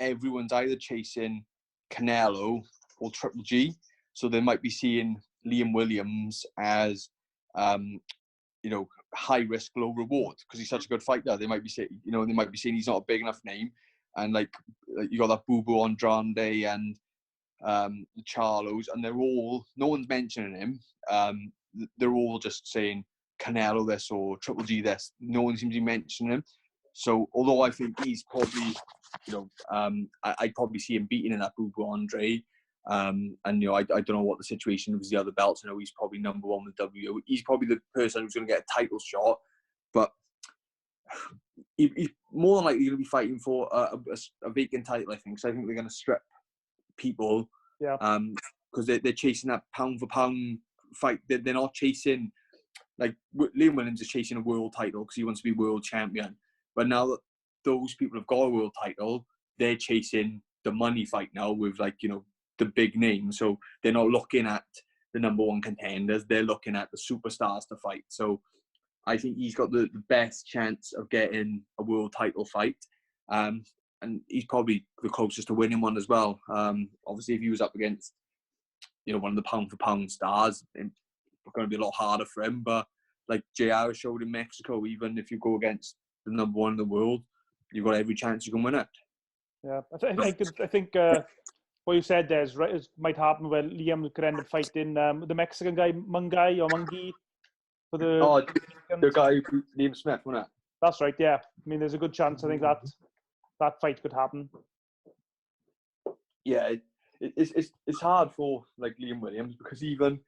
everyone's either chasing Canelo or Triple G, so they might be seeing Liam Williams as you know, high risk, low reward because he's such a good fighter. They might be saying, you know, he's not a big enough name, and like you got that Boo Boo Andrade and the Charlos, and they're all, no one's mentioning him. They're all just saying Canelo this or Triple G this. No one seems to be mentioning him. So although I think he's probably, you know, I'd probably see him beating in that Boo Boo Andrade. And you know, I don't know what the situation with the other belts. I know he's probably number one with W. He's probably the person who's going to get a title shot, but he's more than likely going to be fighting for a vacant title, I think. So I think they're going to strip people, because they're chasing that pound for pound fight. They're not chasing, like Liam Williams is chasing a world title because he wants to be world champion. But now that those people have got a world title, they're chasing the money fight now with, like, you know, the big name. So they're not looking at the number one contenders, they're looking at the superstars to fight. So I think he's got the best chance of getting a world title fight, and he's probably the closest to winning one as well. Obviously if he was up against, you know, one of the pound for pound stars, it's going to be a lot harder for him. But like JR showed in Mexico, even if you go against the number one in the world, you've got every chance you can win it. Yeah, I think what you said there is right. It might happen where Liam could end up fighting the Mexican guy, Mungi, for the guy who beat Liam Smith, wasn't it? That's right. Yeah, I mean, there's a good chance. I think that fight could happen. Yeah, it's hard for like Liam Williams because even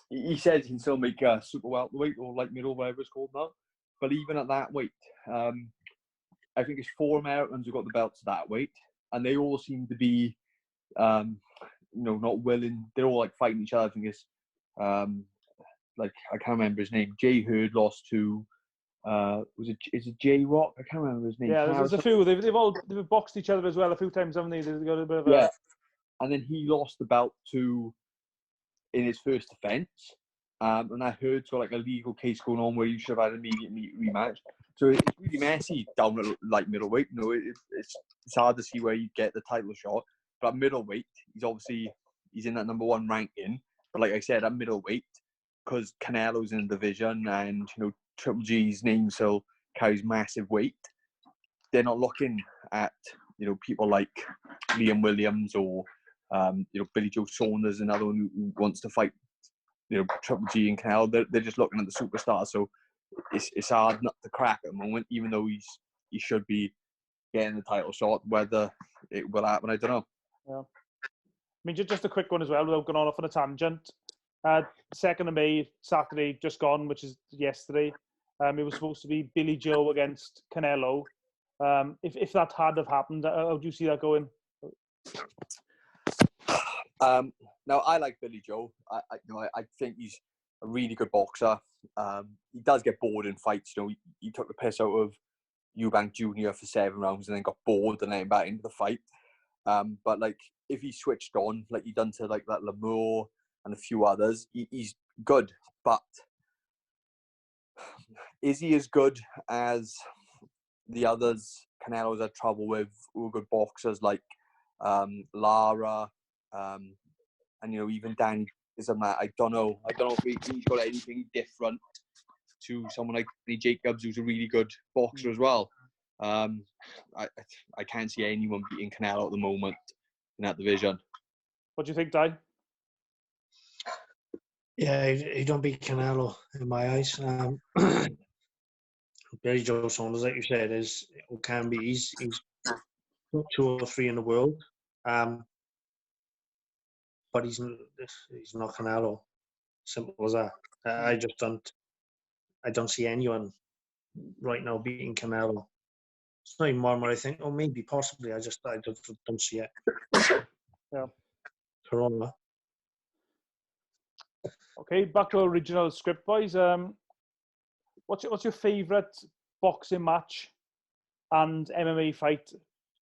he says he can still make a super welterweight or light middle, whatever it's called now. But even at that weight, I think it's 4 Americans who got the belts at that weight, and they all seem to be, you know, not willing. They're all like fighting each other. I think it's like, I can't remember his name. Jay Hurd lost to Is it J Rock? I can't remember his name. Yeah, there's a few. They've boxed each other as well a few times, haven't they? They've got a bit of yeah. And then he lost the belt in his first defence. And I heard like a legal case going on where you should have had an immediate rematch. So it's really messy down at like middleweight. You know, it's hard to see where you get the title shot. But at middleweight, he's in that number 1 ranking. But like I said, at middleweight, because Canelo's in the division and Triple G's name still carries massive weight, they're not looking at people like Liam Williams or Billy Joe Saunders, another one who wants to fight Triple G and Canelo. They're just looking at the superstar. So it's hard not to crack at the moment, even though he should be getting the title shot. Whether it will happen, I don't know. Yeah. I mean, just a quick one as well, without going off on a tangent. 2nd of May, Saturday, just gone, which is yesterday. It was supposed to be Billy Joe against Canelo. If that had have happened, how do you see that going? Now, I like Billy Joe. I think he's a really good boxer. He does get bored in fights. He took the piss out of Eubank Jr. for 7 rounds and then got bored and let him back into the fight. But like, if he switched on, like he done to like that Lamour and a few others, he's good. But is he as good as the others Canelo's had trouble with, who are good boxers like Lara, and even Danny isn't that? I don't know if he's got anything different to someone like Danny Jacobs, who's a really good boxer as well. I can't see anyone beating Canelo at the moment in that division. What do you think, Dai? Yeah, he don't beat Canelo in my eyes. Billy Joe Saunders, like you said, can be. He's 2 or 3 in the world, but he's not Canelo. Simple as that. I don't see anyone right now beating Canelo. It's not even one where I think, maybe, possibly. I just don't see it. Yeah. Corona. Okay, back to our original script, boys. What's your favourite boxing match and MMA fight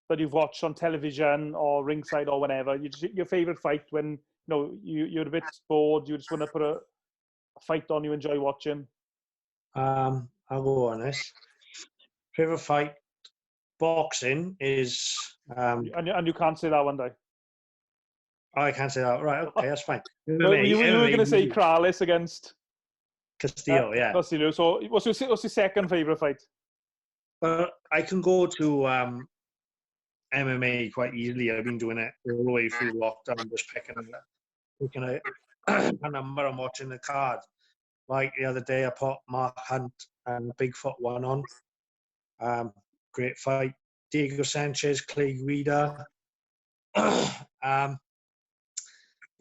that you've watched on television or ringside or whenever? Your favourite fight when you're a bit bored, you just want to put a fight on you enjoy watching. I'll go on this. Favourite fight boxing is and you can't say that one, Day. Oh, I can't say that. Right, okay, that's fine. You were going to say Kralis against Castillo, yeah. Castillo. So what's your second favourite fight? I can go to MMA quite easily. I've been doing it all the way through lockdown, just picking a number and watching the card. Like the other day, I put Mark Hunt and Bigfoot 1 on. Great fight. Diego Sanchez, Clay Guida.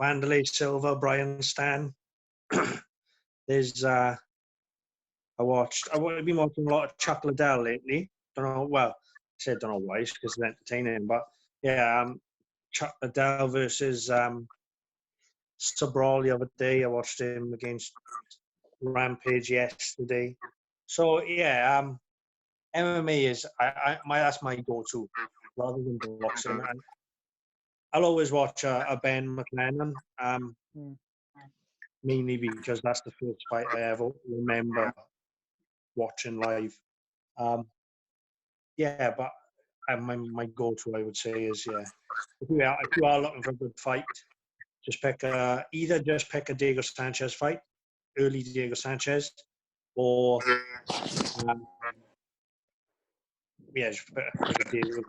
Wanderlei Silva, Brian Stan. There's I've been watching a lot of Chuck Liddell lately. Don't know why, because it's entertaining. But yeah, Chuck Liddell versus Sobral the other day. I watched him against Rampage yesterday. So yeah, MMA is that's my go-to rather than boxing. And I'll always watch a Ben McLennan, mainly because that's the first fight I ever remember watching live. Yeah, but my go-to, I would say, is if you are looking for a good fight, just pick a Diego Sanchez fight, early Diego Sanchez, or just pick a Diego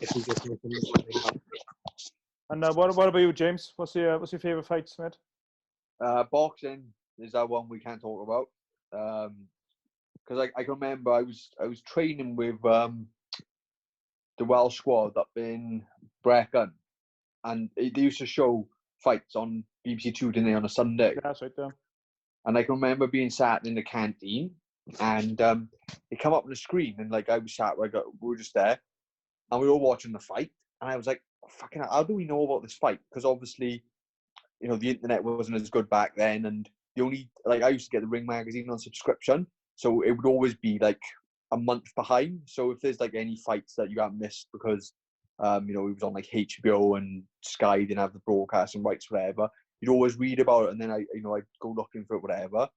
if you just make a. And what about you, James? What's your favourite fight, Smith? Boxing is that one we can't talk about. Because I can remember I was training with the Welsh squad up in Brecon, and they used to show fights on BBC Two, didn't they, on a Sunday? Yeah, that's right there. And I can remember being sat in the canteen, and it come up on the screen, and like I was sat we were just there, and we were all watching the fight, and I was like, fucking hell, how do we know about this fight? Because obviously, the internet wasn't as good back then, and the only I used to get the Ring magazine on subscription, So it would always be like a month behind. So if there's like any fights that you haven't missed because, you know, it was on like HBO and Sky didn't have the broadcasting rights, whatever, you'd always read about it. And then I'd go looking for it, whatever.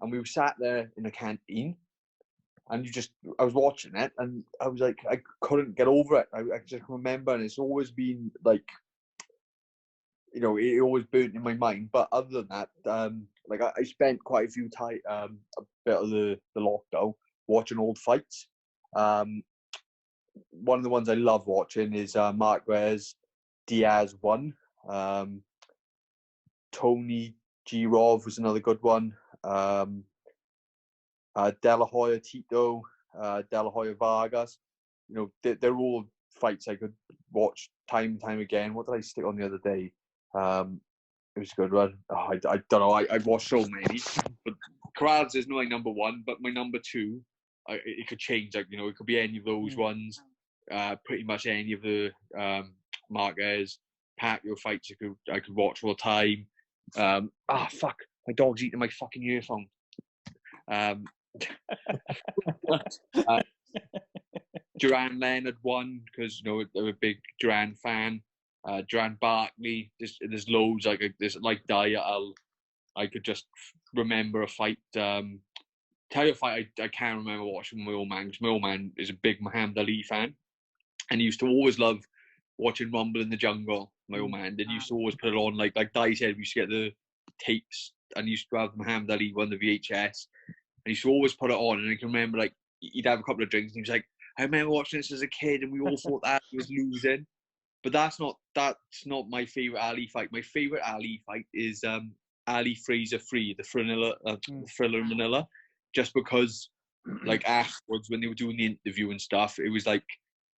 And we were sat there in a canteen and I was watching it and I was like, I couldn't get over it. I just remember, and it's always been like, you know, it always burnt in my mind. But other than that, like I spent quite a few time, a bit of the lockdown watching old fights. One of the ones I love watching is Marquez Diaz 1. Tony Girov was another good one. De La Hoya Tito, De La Hoya Vargas. You know, they're all fights I could watch time and time again. What did I stick on the other day? It was a good one. Oh, I don't know. I watched so many. But Corrales is my number one, but my number two, it could change. Like, you know, it could be any of those ones. Pretty much any of the Marquez, Pacquiao fights I could watch all the time. Fuck! My dog's eating my fucking earphone. Duran Leonard won because, you know, I'm a big Duran fan. Duran Barkley. There's loads. Like Dai. I could just remember a fight. Tell you a fight I can't remember watching with my old man, because my old man is a big Muhammad Ali fan, and he used to always love watching Rumble in the Jungle. My old man did. He used to always put it on, like Dai said, we used to get the tapes, and he used to have Muhammad Ali one, the VHS, and he used to always put it on. And I can remember, like, he'd have a couple of drinks, and he was like, I remember watching this as a kid, and we all thought that he was losing. But that's not my favourite Ali fight. My favourite Ali fight is Ali Fraser Free, the Thriller in Manila. Just because, like, afterwards when they were doing the interview and stuff, it was like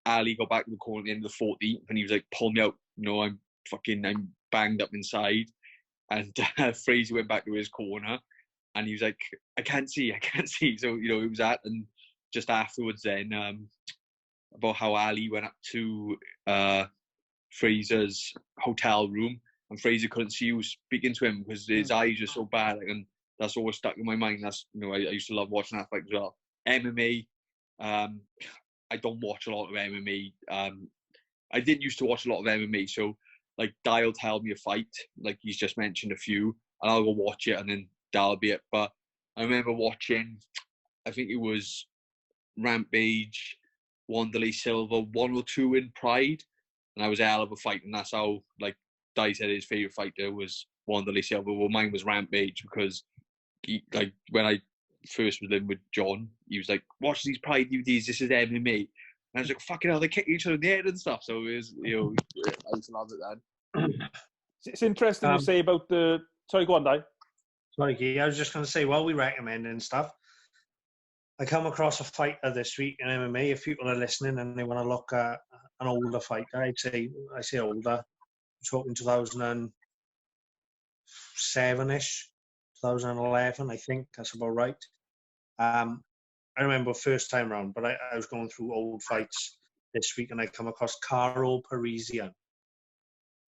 Ali got back to the corner at the end of the 14th, and he was like, pull me out. You know, I'm banged up inside. And Fraser went back to his corner, and he was like, I can't see. So, you know, it was that. And just afterwards then, about how Ali went up to Fraser's hotel room, and Fraser couldn't see who was speaking to him because his eyes were so bad. And that's always stuck in my mind. That's, you know, I used to love watching that fight as well. MMA, I don't watch a lot of MMA. I did used to watch a lot of MMA, so like Dai will tell me a fight, like he's just mentioned a few, and I'll go watch it, and then that'll be it. But I remember watching, I think it was Rampage, Wanderlei Silva 102 in Pride, and I was a hell of a fight, and that's how, like, Dai said his favourite fighter was Wanderlei Silva. Well, mine was Rampage, because he, like, when I first was living with John, he was like, watch these Pride DVDs, this is MMA. And I was like, fucking hell, they kick each other in the head and stuff. So it was, you know, I used to love it then. It's interesting you say about the... Sorry, go on, Dai. Sorry, Guy. I was just going to say, while we recommend and stuff, I come across a fighter this week in MMA. If people are listening and they want to look at an older fighter, I say older. I'm talking 2007-ish, 2011, I think. That's about right. I remember first time round, but I was going through old fights this week, and I come across Carlo Parisian.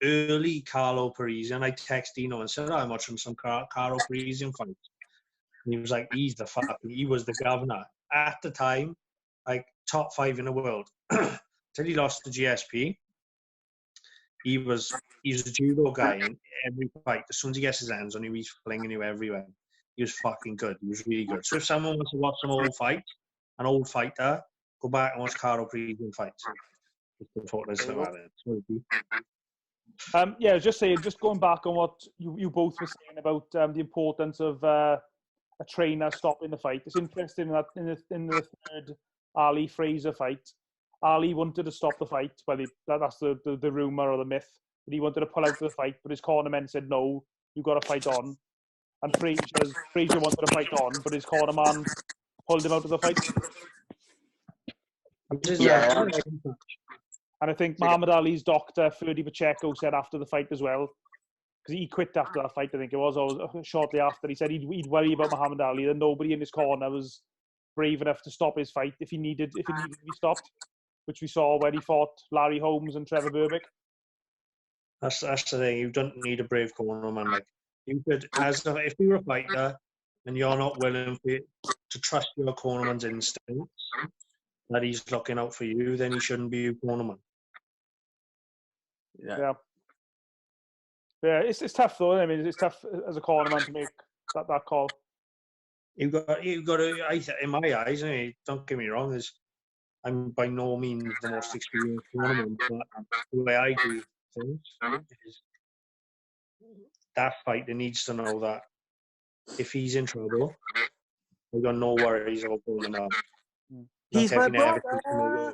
Early Carlo Parisian. I texted Dino and said, I'm watching some Carlo Parisian fights. And he was like, he was the governor. At the time, like, top 5 in the world. Till he lost to GSP. He's a judo guy in every fight. As soon as he gets his hands on you, he's flinging you everywhere. He was fucking good. He was really good. So if someone wants to watch some old fights, an old fighter, go back and watch Carlo Parisian fights. Yeah, I was just saying, just going back on what you both were saying about the importance of a trainer stopping the fight. It's interesting that in the third Ali Fraser fight, Ali wanted to stop the fight. Well, that's the rumor or the myth. But he wanted to pull out of the fight, but his corner men said, no, you got to fight on. And Fraser wanted to fight on, but his corner man pulled him out of the fight. Yeah. And I think Muhammad Ali's doctor, Ferdy Pacheco, said after the fight as well, because he quit after that fight, I think it was, or shortly after, he said he'd worry about Muhammad Ali, that nobody in his corner was brave enough to stop his fight if it needed to be stopped, which we saw when he fought Larry Holmes and Trevor Berbick. That's the thing. You don't need a brave corner man. Like, you could, if you're a fighter and you're not willing to trust your cornerman's instincts, that he's looking out for you, then he shouldn't be your cornerman. Yeah. Yeah, it's tough though. I mean, it's tough as a cornerman to make that call. You've got to, in my eyes, don't get me wrong, I'm by no means the most experienced cornerman, but the way I do things is that fighter needs to know that if he's in trouble, I've got no worries about pulling him out. He's my brother.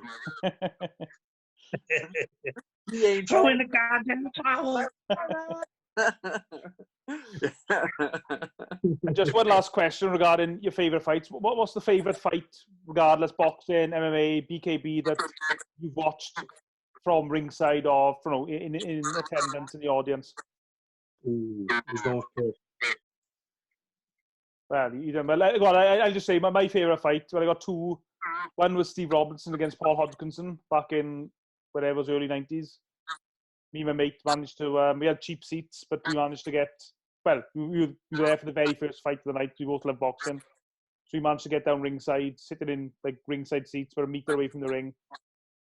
He ain't Throw in the goddamn towel. And just one last question regarding your favourite fights. What's the favourite fight, regardless, boxing, MMA, BKB, that you've watched from ringside or in attendance in the audience? Ooh, who's going first? Well, I'll just say my favourite fight. Well, I got two. One was Steve Robinson against Paul Hodgkinson back in whatever it was, early 90s. Me and my mate managed to, we had cheap seats, but we managed to get, well, we were there for the very first fight of the night. We both love boxing. So we managed to get down ringside, sitting in like ringside seats, but a metre away from the ring.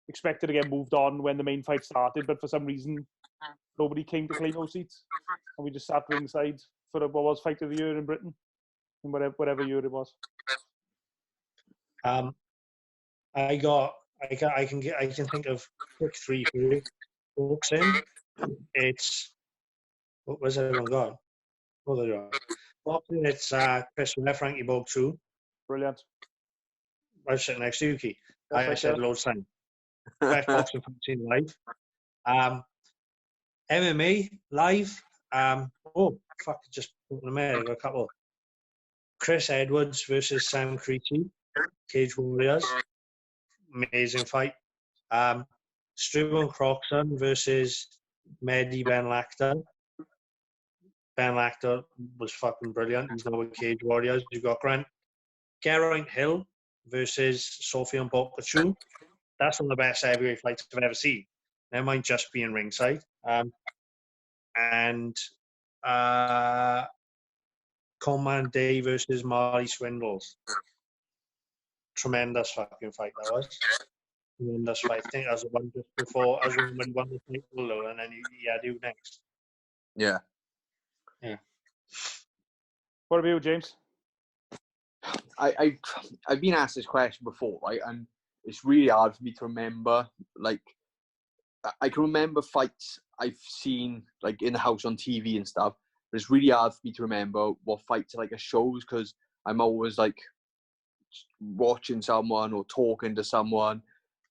Expected to get moved on when the main fight started, but for some reason, nobody came to claim those seats. And we just sat ringside for what was Fight of the Year in Britain, in whatever year it was. I can think of quick three for you. Boxing, it's what was everyone got? What they got? Boxing, it's Chris Ware, Frankie Bob 2. Brilliant. I was sitting next to you, Keith. That's I right said there. loads of time. Best boxing fight seen live. MMA live. Just put them there. I got a couple. Chris Edwards versus Sam Creasy, Cage Warriors. Amazing fight. Struan Croxon versus Mehdi Ben Lactor. Ben Lactor was fucking brilliant. He's now with Cage Warriors. You've got Geraint Hill versus Sofian Bokachu. That's one of the best heavyweight fights I've ever seen. Never mind just being ringside. Coleman Day versus Marley Swindles. Tremendous fucking fight that was. Tremendous fight. I think that was the one just before, as when he won the title, and then he had you next. Yeah. What about you, James? I've been asked this question before, right? And it's really hard for me to remember. Like, I can remember fights I've seen, like, in the house on TV and stuff, but it's really hard for me to remember what fights are like at shows, because I'm always like watching someone or talking to someone.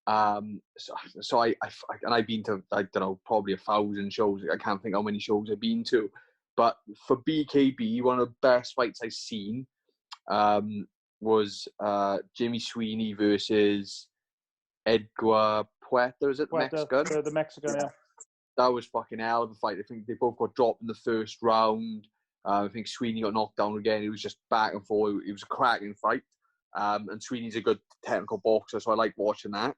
So I've been to, I don't know, probably 1,000 shows. I can't think how many shows I've been to. But for BKB, one of the best fights I've seen was Jimmy Sweeney versus Edgar Puerta, is it? The Mexican? The Mexican, yeah. That was fucking hell of a fight. I think they both got dropped in the first round. I think Sweeney got knocked down again. It was just back and forth. It was a cracking fight. And Sweeney's a good technical boxer, so I like watching that.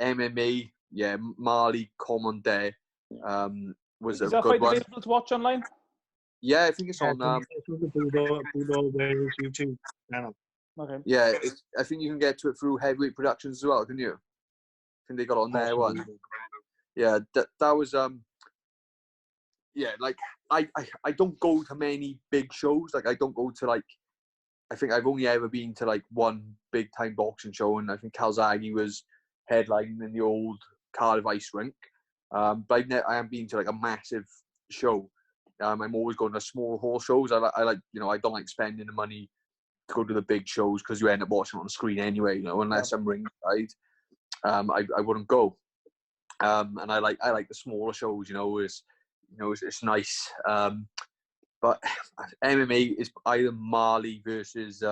MMA, yeah, Marley Commandeur was a good one. Is that fight available to watch online? Yeah, I think it's on. It's on the Bulldog YouTube channel. Okay. Yeah, I think you can get to it through Heavyweight Productions as well, can you? I think they got on there one. Yeah, that was yeah, like I don't go to many big shows. Like I don't go to like, I think I've only ever been to like one big time boxing show, and I think Calzaghe was headlining in the old Cardiff Ice Rink. But I haven't been to like a massive show. I'm always going to small hall shows. I like, you know, I don't like spending the money to go to the big shows because you end up watching it on the screen anyway. You know, unless I'm ringside, I wouldn't go. And I like the smaller shows. You know, it's nice. But MMA is either Marley versus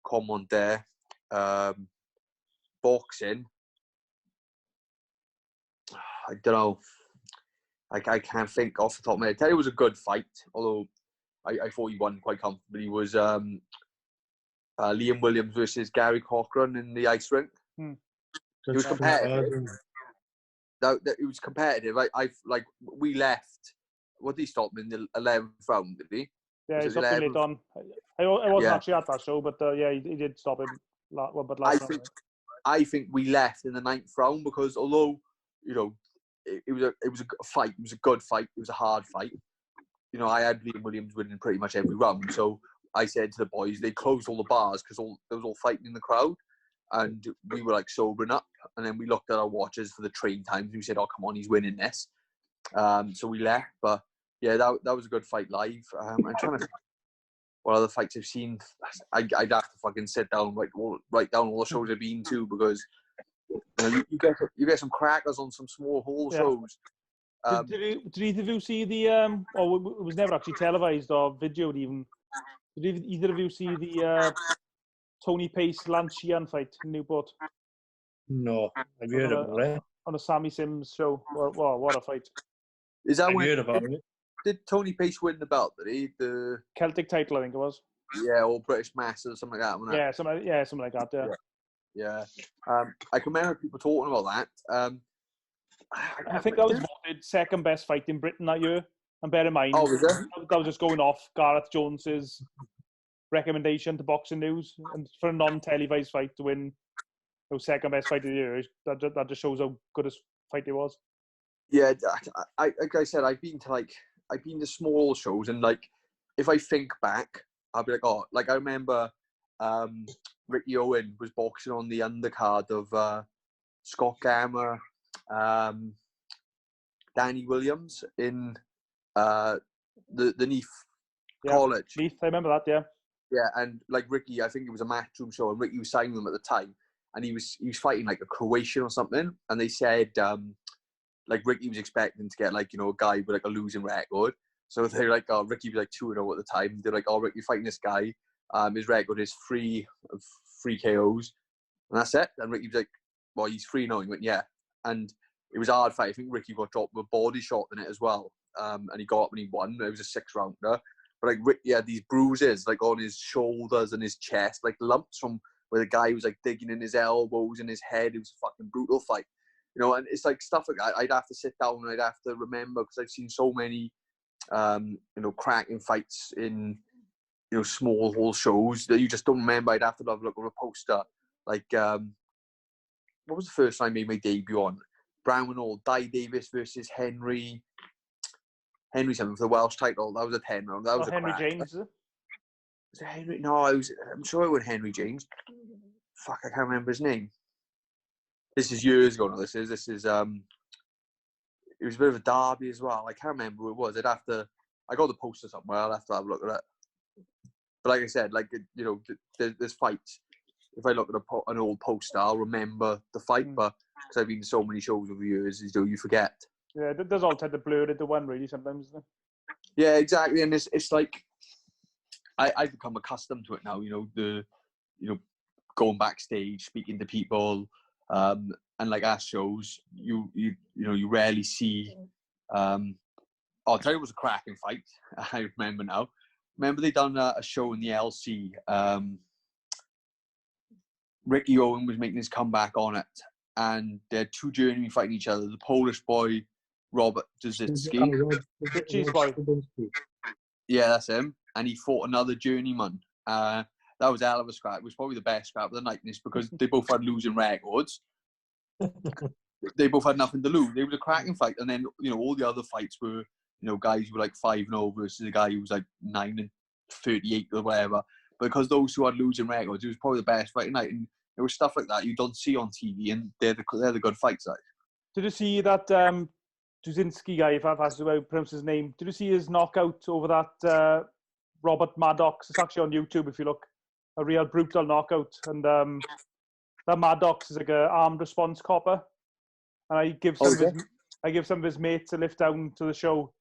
Commandeur. Boxing, I don't know. I can't think off the top of my head. It was a good fight, although I thought he won quite comfortably. It was Liam Williams versus Gary Cochran in the ice rink. It was competitive. It was competitive. We left. What did he stop in the 11th round? Did he? Yeah, he Was it stopped him 11? late on. I wasn't Yeah. actually at that show, but yeah, he did stop him. But last round. I think we left in the 9th round because although, you know, it was a fight. It was a good fight. It was a hard fight. You know, I had Liam Williams winning pretty much every round. So I said to the boys, they closed all the bars because there was all fighting in the crowd. And we were like sobering up. And then we looked at our watches for the train times. And we said, oh, come on, he's winning this. So we left. But yeah, that was a good fight live. I'm trying to think what other fights I've seen. I'd have to fucking sit down, write down all the shows I've been to because you know, you get some crackers on some small hall shows. Did either of you see the or it was never actually televised or videoed even? Did either of you see the Tony Pace Lance Sheehan fight in Newport? No, have you heard about it? On a Sammy Sims show. Wow, what a fight! Is that I've when heard about it. did Tony Pace win the belt? Did he? The Celtic title, I think it was. Yeah, or British Masters, something like that. Wasn't it? Yeah, something like that. Yeah. Yeah. I can remember people talking about that. I think that was voted second best fight in Britain that year. And bear in mind, Oh, was it? that was just going off Gareth Jones's recommendation to Boxing News, and for a non-televised fight to win second best fight of the year, that just shows how good a fight it was. Yeah, like I said, I've been to small shows, and like if I think back, I'll be like, oh, like I remember Ricky Owen was boxing on the undercard of Scott Gammer, Danny Williams in the Neath College. Neath, I remember that. Yeah. Yeah, and like Ricky, I think it was a matchroom show, and Ricky was signing them at the time, and he was fighting like a Croatian or something, and they said like Ricky was expecting to get like, you know, a guy with like a losing record. So they're like, oh, Ricky was like 2-0 at the time. They're like, oh, Ricky, fighting this guy. His record is 3 KOs, and that's it. And Ricky was like, well, he's 3-0. He went, yeah, and it was a hard fight. I think Ricky got dropped with a body shot in it as well, and he got up and he won. It was a 6-rounder. But like Ricky had these bruises like on his shoulders and his chest, like lumps from where the guy was like digging in his elbows and his head. It was a fucking brutal fight, you know. And it's like stuff like that. I'd have to sit down and I'd have to remember because I've seen so many, you know, cracking fights in, you know, small hall shows that you just don't remember. I'd have to have a look at a poster. Like, what was the first time I made my debut on? Brown and all, Dai Davis versus Henry something for the Welsh title. That was a 10 round. That was a Henry crack. James. Was it Henry? No, I'm sure it was Henry James. Fuck, I can't remember his name. This is years ago. No, this is it was a bit of a derby as well. I can't remember who it was. I got the poster somewhere. I'll have to have a look at it. But like I said, like, you know, there's fights. If I look at an old poster, I'll remember the fight. But because I've been to so many shows over the years, you forget. Yeah, it does all tend to blur into one really sometimes, isn't it? Yeah, exactly. And it's like I've become accustomed to it now. You know, going backstage, speaking to people, and like at shows, you rarely see. I'll tell you, it was a cracking fight. I remember now. Remember they done a show in the LC. Ricky Owen was making his comeback on it, and they had 2 journeymen fighting each other. The Polish boy, Robert Dzycki. Cheese boy. Yeah, that's him. And he fought another journeyman. That was a hell of a scrap. It was probably the best scrap of the night, because they both had losing records. They both had nothing to lose. It was a cracking fight. And then, you know, all the other fights were, you know, guys who were like 5-0 versus a guy who was like 9-38 or whatever. But because those who had losing records, it was probably the best fight of the night. And there was stuff like that you don't see on TV, and they're the good fights. Like. Did you see that Dzycki guy, if I've asked you how to pronounce his name, did you see his knockout over that Robert Maddox? It's actually on YouTube if you look. A real brutal knockout. And that Maddox is like an armed response copper. And I give some of his mates a lift down to the show.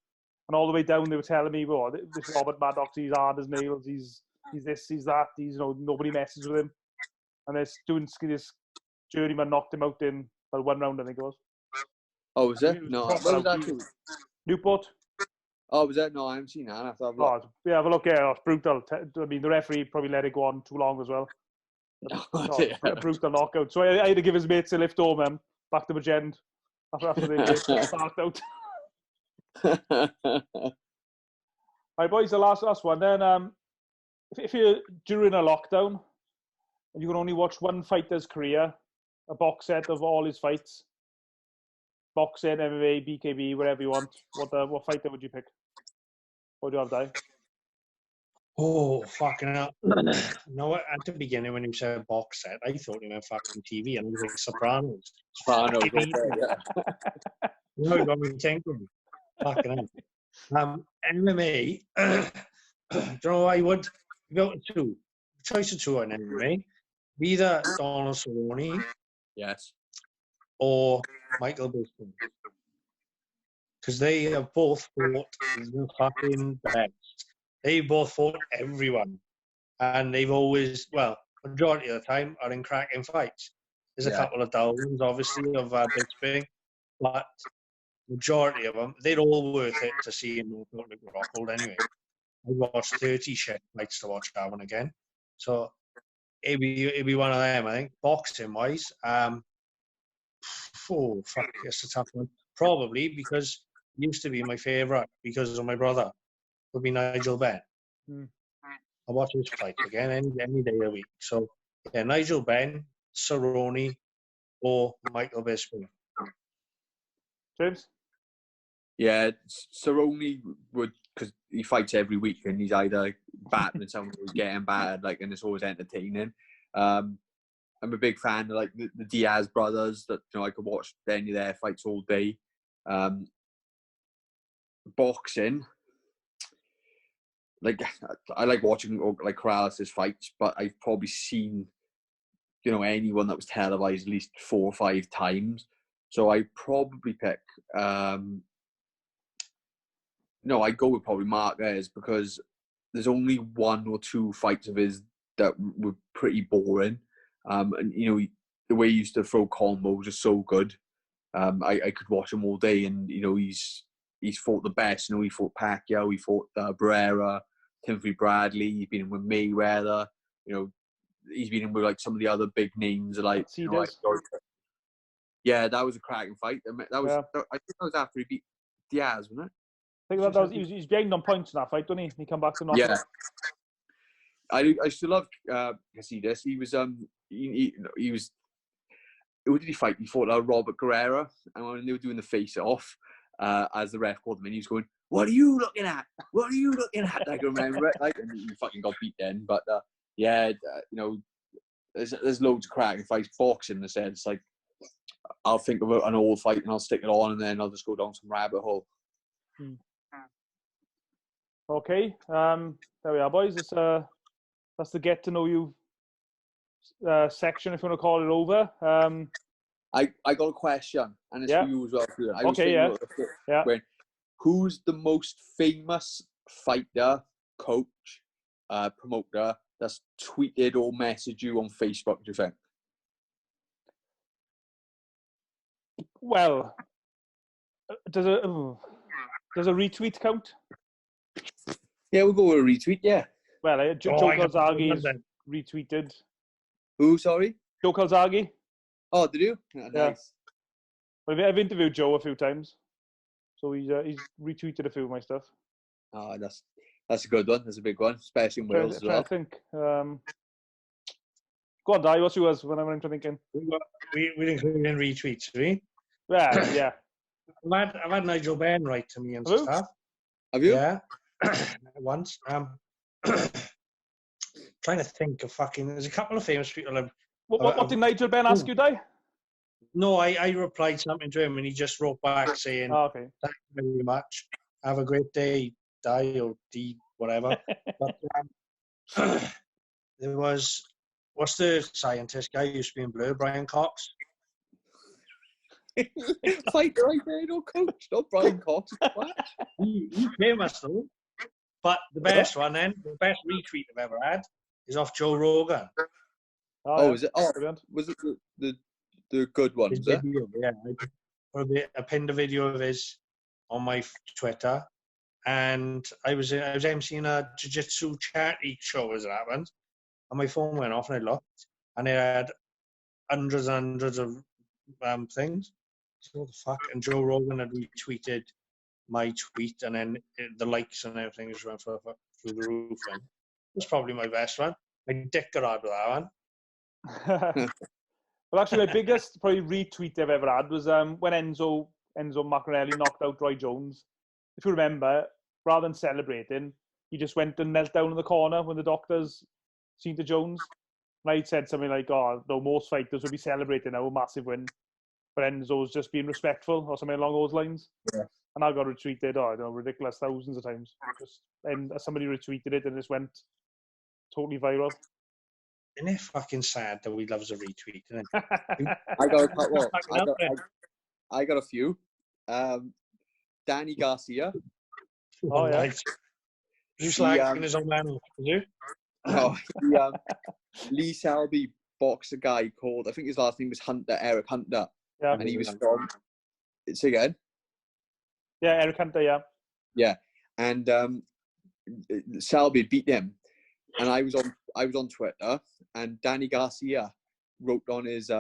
And all the way down, they were telling me, well, this Robert Maddox, he's hard as nails. He's this, he's that. He's, you know, nobody messes with him. And this journeyman knocked him out in 1 round, I think it was. Oh, was it? No. What was that too? Newport. Oh, was that? No, I haven't seen that. I have to have a look. Yeah, have a look. Yeah, it's brutal. I mean, the referee probably let it go on too long as well. A brutal knockout. So I had to give his mates a lift home, back to Bridgend after they started out. Right, boys, the last one then. If you're during a lockdown and you can only watch one fighter's career, a box set of all his fights, boxing, MMA, BKB, whatever you want, what fighter would you pick? What do you have, Dai? Oh, fucking hell. No, at the beginning when you said box set, I thought you meant fucking TV, and it was like Sopranos. Sopranos, TV. You know, you got me thinking. Fucking hell. MMA, do you know I would go to two? Choice of two on MMA. Either Donald Cerrone Yes. or Michael Bisping. Because they have both fought the fucking best. They both fought everyone. And they've always, well, majority of the time, are in cracking fights. There's a couple of dull ones, obviously, of Bisping. But majority of them, they're all worth it to see in North Rockhold anyway. I watched 30 shit fights to watch that one again. So it'd be one of them, I think. Boxing wise, oh fuck, it's a tough one. Probably because it used to be my favourite because of my brother. Would be Nigel Benn. I watch his fights again any day of the week. So yeah, Nigel Benn, Cerrone, or Michael Bisping. James? Yeah, Cerrone would, because he fights every week and he's either battering someone or he's getting battered, like, and it's always entertaining. I'm a big fan of like the Diaz brothers that I could watch any of their fights all day. Boxing, like I like watching like Corrales' fights, but I've probably seen anyone that was televised at least 4 or 5 times. So I probably pick. No, I go with probably Marquez because there's only 1 or 2 fights of his that were pretty boring. And the way he used to throw combos was so good. I could watch him all day, and he's fought the best. He fought Pacquiao, he fought Barrera, Timothy Bradley. He's been in with Mayweather. He's been in with like some of the other big names. Like yeah, that was a cracking fight. I think that was after he beat Diaz, wasn't it? I think that was, he was behind on points in that fight, didn't he? He come back to knock him. I still love Casillas. He was he was. Who did he fight? He fought Robert Guerrero, and when they were doing the face-off, as the ref called him, and he was going, "What are you looking at? What are you looking at?" I can remember it, like, and he fucking got beat then. But there's loads of cracking fights. Boxing, in a sense, like I'll think of an old fight and I'll stick it on, and then I'll just go down some rabbit hole. Okay, there we are, boys. That's the get to know you section, if you want to call it over. I got a question, and it's for you as well. Who's the most famous fighter, coach, promoter that's tweeted or messaged you on Facebook, do you think? Well, does a retweet count? Yeah, we'll go with a retweet, yeah. Well, Joe Calzaghe is retweeted. Who, sorry? Joe Calzaghe. Oh, did you? Yeah, nice. Well, I've interviewed Joe a few times, so he's retweeted a few of my stuff. Oh, that's a good one. That's a big one, especially in Wales as well. I think. Go on, Dai. What's yours? When I'm thinking. We're including retweets, right? Yeah. I've had Nigel Benn write to me and stuff. Have you? Yeah. Once. Trying to think of there's a couple of famous people. What did Nigel Benn ask you, Dai? No, I replied something to him and he just wrote back saying, okay. "Thank you very much. Have a great day, Dai or D, whatever." But there was, what's the scientist guy who used to be in Blur, Brian Cox? Fighter right there, no coach, not Brian Cox. What? He's famous though. But the best one then, the best retweet I've ever had is off Joe Rogan. Was it? Oh, was it the good ones? Video, yeah. I pinned a video of his on my Twitter, and I was emceeing a jiu-jitsu charity show as it happened, and my phone went off and I looked, and it had hundreds and hundreds of things. So what the fuck? And Joe Rogan had retweeted my tweet, and then the likes and everything just went through the roof. And it's probably my best one. My dick got out with that one. Well, actually, my biggest probably retweet I've ever had was when Enzo Maccarelli knocked out Roy Jones. If you remember, rather than celebrating, he just went and knelt down in the corner when the doctors seen to Jones. And I said something like, "Oh, no, most fighters would be celebrating now a massive win, but Enzo's just being respectful," or something along those lines. Yeah. And I got retweeted, I don't know, ridiculous thousands of times. And somebody retweeted it and it just went totally viral. Isn't it fucking sad that we loves a retweet? Isn't it? I got a few. Danny Garcia. Oh yeah. Right. You slagging his own man, did you? No, Lee Selby boxed a guy called, I think his last name was Eric Hunter. Yeah. And he was from. Say again. Yeah, Eric Hunter. Yeah. Yeah, and Selby beat him, and I was on Twitter, and Danny Garcia wrote on his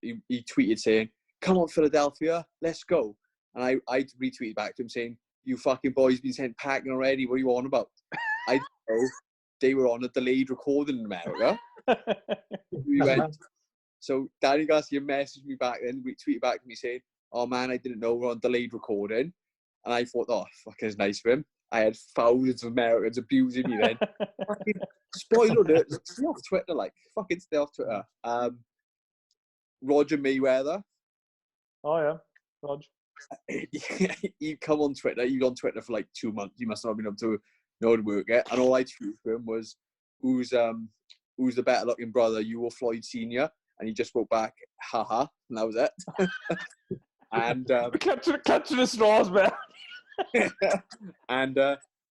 he tweeted saying, "Come on, Philadelphia, let's go." And I retweeted back to him saying, "You fucking boys been sent packing already. What are you on about?" I didn't know they were on a delayed recording in America. We went. So Danny Garcia messaged me back then, tweeted back to me saying, "Oh man, I didn't know we're on delayed recording." And I thought, oh, fucking it's nice for him. I had thousands of Americans abusing me then. Fucking spoiler alert, stay off Twitter, like, fucking stay off Twitter. Roger Mayweather. Oh, yeah, Roger. He'd come on Twitter. He was on Twitter for like 2 months. He must not have been able to know how to work it. And all I tweeted to him was, who's the better looking brother, you or Floyd Sr.? And he just wrote back, haha, and that was it. And clutching the straws, man. And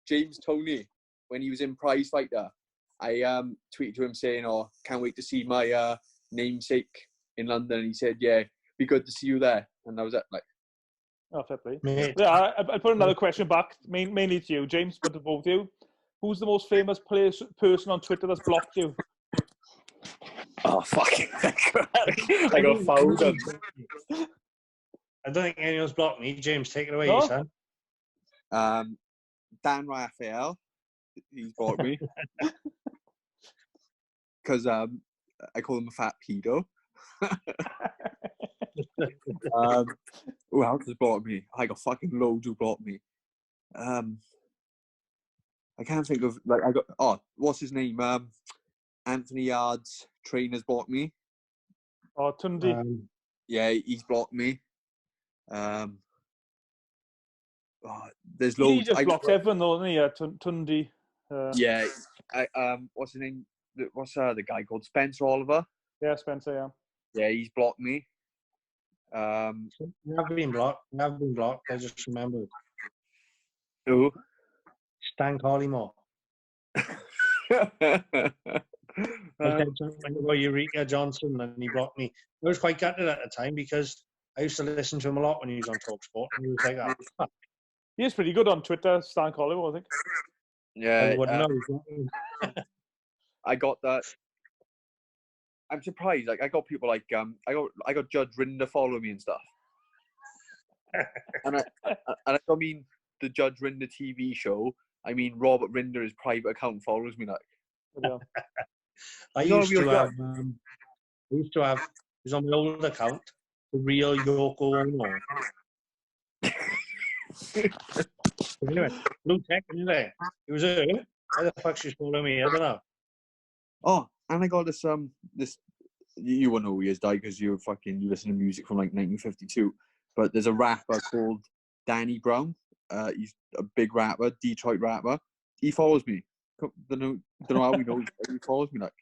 James Toney, when he was in Prize Fighter, I tweeted to him saying, "Oh, can't wait to see my namesake in London." And he said, "Yeah, be good to see you there." And that was it. Like, oh, fair play. Yeah, I'll put another question back, mainly to you, James, but to both of you. Who's the most famous person on Twitter that's blocked you? Oh, fucking! I got thousands. I don't think anyone's blocked me. James, take it away, son. Dan Raphael, he's blocked me because I call him a fat pedo. Who else has blocked me? I got fucking loads who blocked me. I can't think of, like, I got, what's his name? Anthony Yard's trainers blocked me. Oh, Tundi. Yeah, he's blocked me. There's loads. He just blocks everyone, though, doesn't he? Tundi. Yeah, what's his name? What's the guy called? Spencer Oliver. Yeah, Spencer. Yeah. Yeah, he's blocked me. I've been blocked. I just remembered. Who? Stan Collymore. I said something about Eureka Johnson, and he blocked me. I was quite gutted at the time because I used to listen to him a lot when he was on TalkSport, and he was like, "Oh, fuck." He is pretty good on Twitter, Stan Collymore, I think. Yeah, I got that. I'm surprised. Like, I got people like I got Judge Rinder following me and stuff. and I don't mean the Judge Rinder TV show. I mean Robert Rinder, his private account, follows me like. Yeah. I used to have. It was on my old account, the real Yoko Ono. Anyway, blue tech, anyway. It was her. Why the fuck she's following me? I don't know. Oh, and I got this you won't know who he is, Dai, because you listen to music from like 1952. But there's a rapper called Danny Brown. He's a big rapper, Detroit rapper. He follows me. Don't know how he knows. He follows me like.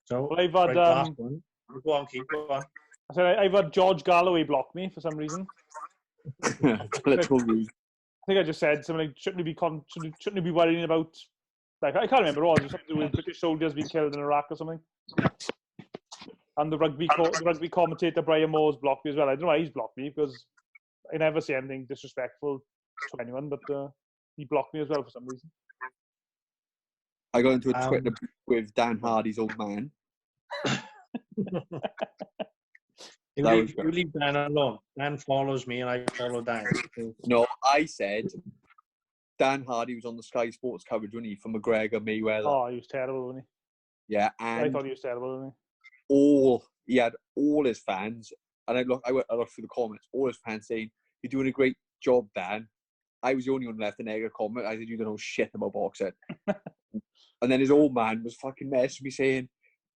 So well, I've had go on, keep going. I said I've had George Galloway block me for some reason. Political news. I think I just said something like, shouldn't we be worrying about, like, I can't remember what it was, something to do with British soldiers being killed in Iraq or something. And the rugby commentator Brian Moore's blocked me as well. I don't know why he's blocked me, because I never say anything disrespectful to anyone, but he blocked me as well for some reason. I got into a Twitter with Dan Hardy's old man. You leave Dan alone. Dan follows me and I follow Dan. No, I said Dan Hardy was on the Sky Sports coverage, wasn't he, for McGregor Mayweather? Oh, he was terrible, wasn't Yeah, he? I and thought he was terrible, wasn't he had all his fans, and I looked through the comments, all his fans saying, "You're doing a great job, Dan." I was the only one left a negative comment. I said, "You don't know shit about boxing." And then his old man was fucking messaging me saying,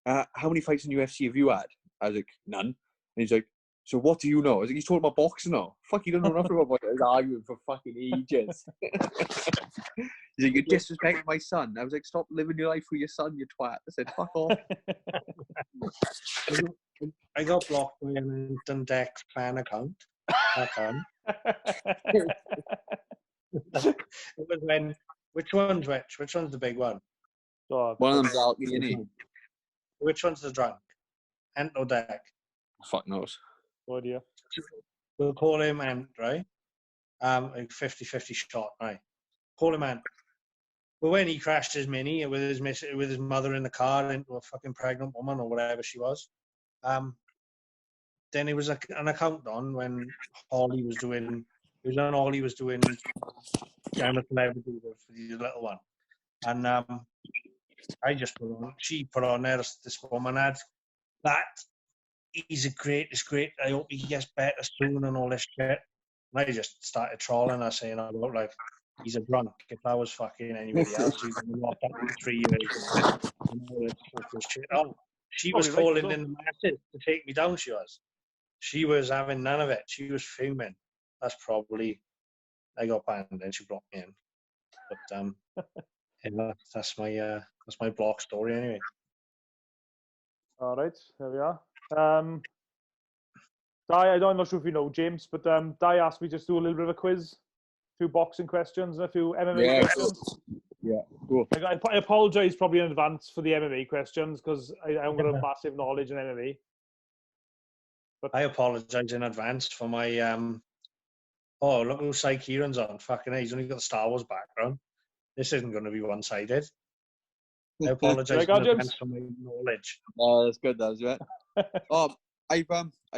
"How many fights in UFC have you had?" I was like, "None." And he's like, "So what do you know?" I was like, "He's talking about boxing now. Fuck, you don't know nothing about boxing." I was arguing for fucking ages. He's like, "You're disrespecting my son." I was like, "Stop living your life with your son, you twat." I said, "Fuck off." I got blocked by an instant Dex fan account. It was when, which one's which? Which one's the big one? Oh, One of them's out, isn't he? Which one's the drunk? Ant or Deck? Fuck knows. oh dear. We'll call him Ant, right? Like 50-50 shot, right? Call him Ant. But when he crashed his Mini with his mother in the car into a fucking pregnant woman or whatever she was, then it was an account on when Holly was doing. It was on Holly was doing I'm a Celebrity for the little one, and I just put on. She put on there. This woman had that. He's great. I hope he gets better soon and all this shit. And I just started trolling her, saying about like he's a drunk. If I was fucking anybody else, he's been locked up for 3 years. And all this fucking shit. Oh, she was Probably right, calling in the masses to take me down. She was having none of it. She was fuming. That's probably. I got banned and she blocked me in. But yeah, that's my block story anyway. All right, there we are. Dai, I'm not sure if you know James, but Dai asked me just do a little bit of a quiz, a few boxing questions and a few MMA questions. Yeah, cool. I apologise probably in advance for the MMA questions because I haven't got a massive knowledge in MMA. But I apologise in advance for my oh, look who Ciaran's on. Fucking hell, he's only got the Star Wars background. This isn't going to be one-sided. I apologise in advance for my knowledge. Oh, that's good, that's right. I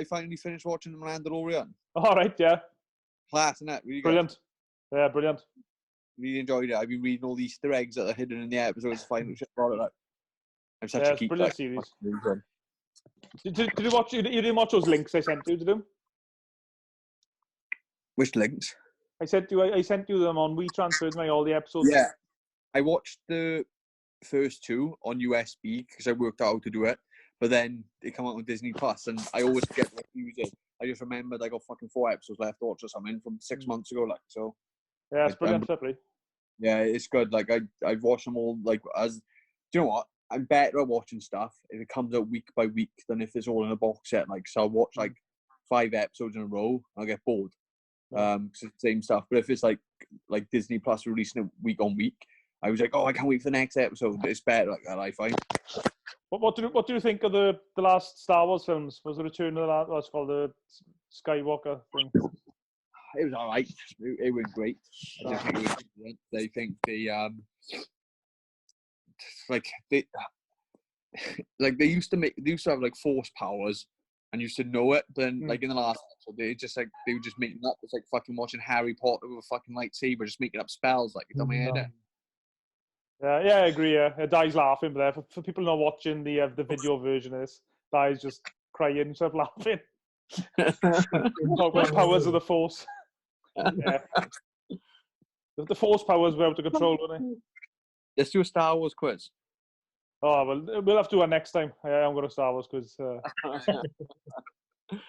finally finished watching The Mandalorian. All right, yeah. Class, isn't it? Really Brilliant. Good. Yeah, brilliant. Really enjoyed it. I've been reading all the Easter eggs that are hidden in the episodes to find shit about it. I'm such a geek. Brilliant series. Did you watch? You didn't watch those links I sent you, did you? Which links? I sent you them on WeTransfer, all the episodes. Yeah, I watched the first two on USB because I worked out how to do it. But then they come out on Disney Plus, and I always forget what to use it. I just remembered I got fucking 4 episodes left to watch or something from 6 months ago, like so. Yeah, it's brilliant, simply. Yeah, it's good. Like I've watched them all. Like as, do you know what? I'm better at watching stuff if it comes out week by week than if it's all in a box set. Like so, I'll watch like 5 episodes in a row. I'll get bored. Cause it's the same stuff. But if it's like Disney Plus releasing it week on week, I was like, oh, I can't wait for the next episode. It's better like that, I find. What do you think of the last Star Wars films? Was the Return of the what's called the Skywalker thing? It was all right. It was great. I just think it was brilliant. They think they used to have like force powers and used to know it, but then like in the last episode they were just making up. It's like fucking watching Harry Potter with a fucking lightsaber, just making up spells like it's on my head. Yeah, I agree. Yeah, Dai's laughing, but there for people not watching the video version of this, Dai's just crying instead of laughing. What powers of the force? Yeah, the force powers were out of control, weren't they? Let's do a Star Wars quiz. Oh well, we'll have to do it next time. I haven't got a Star Wars quiz.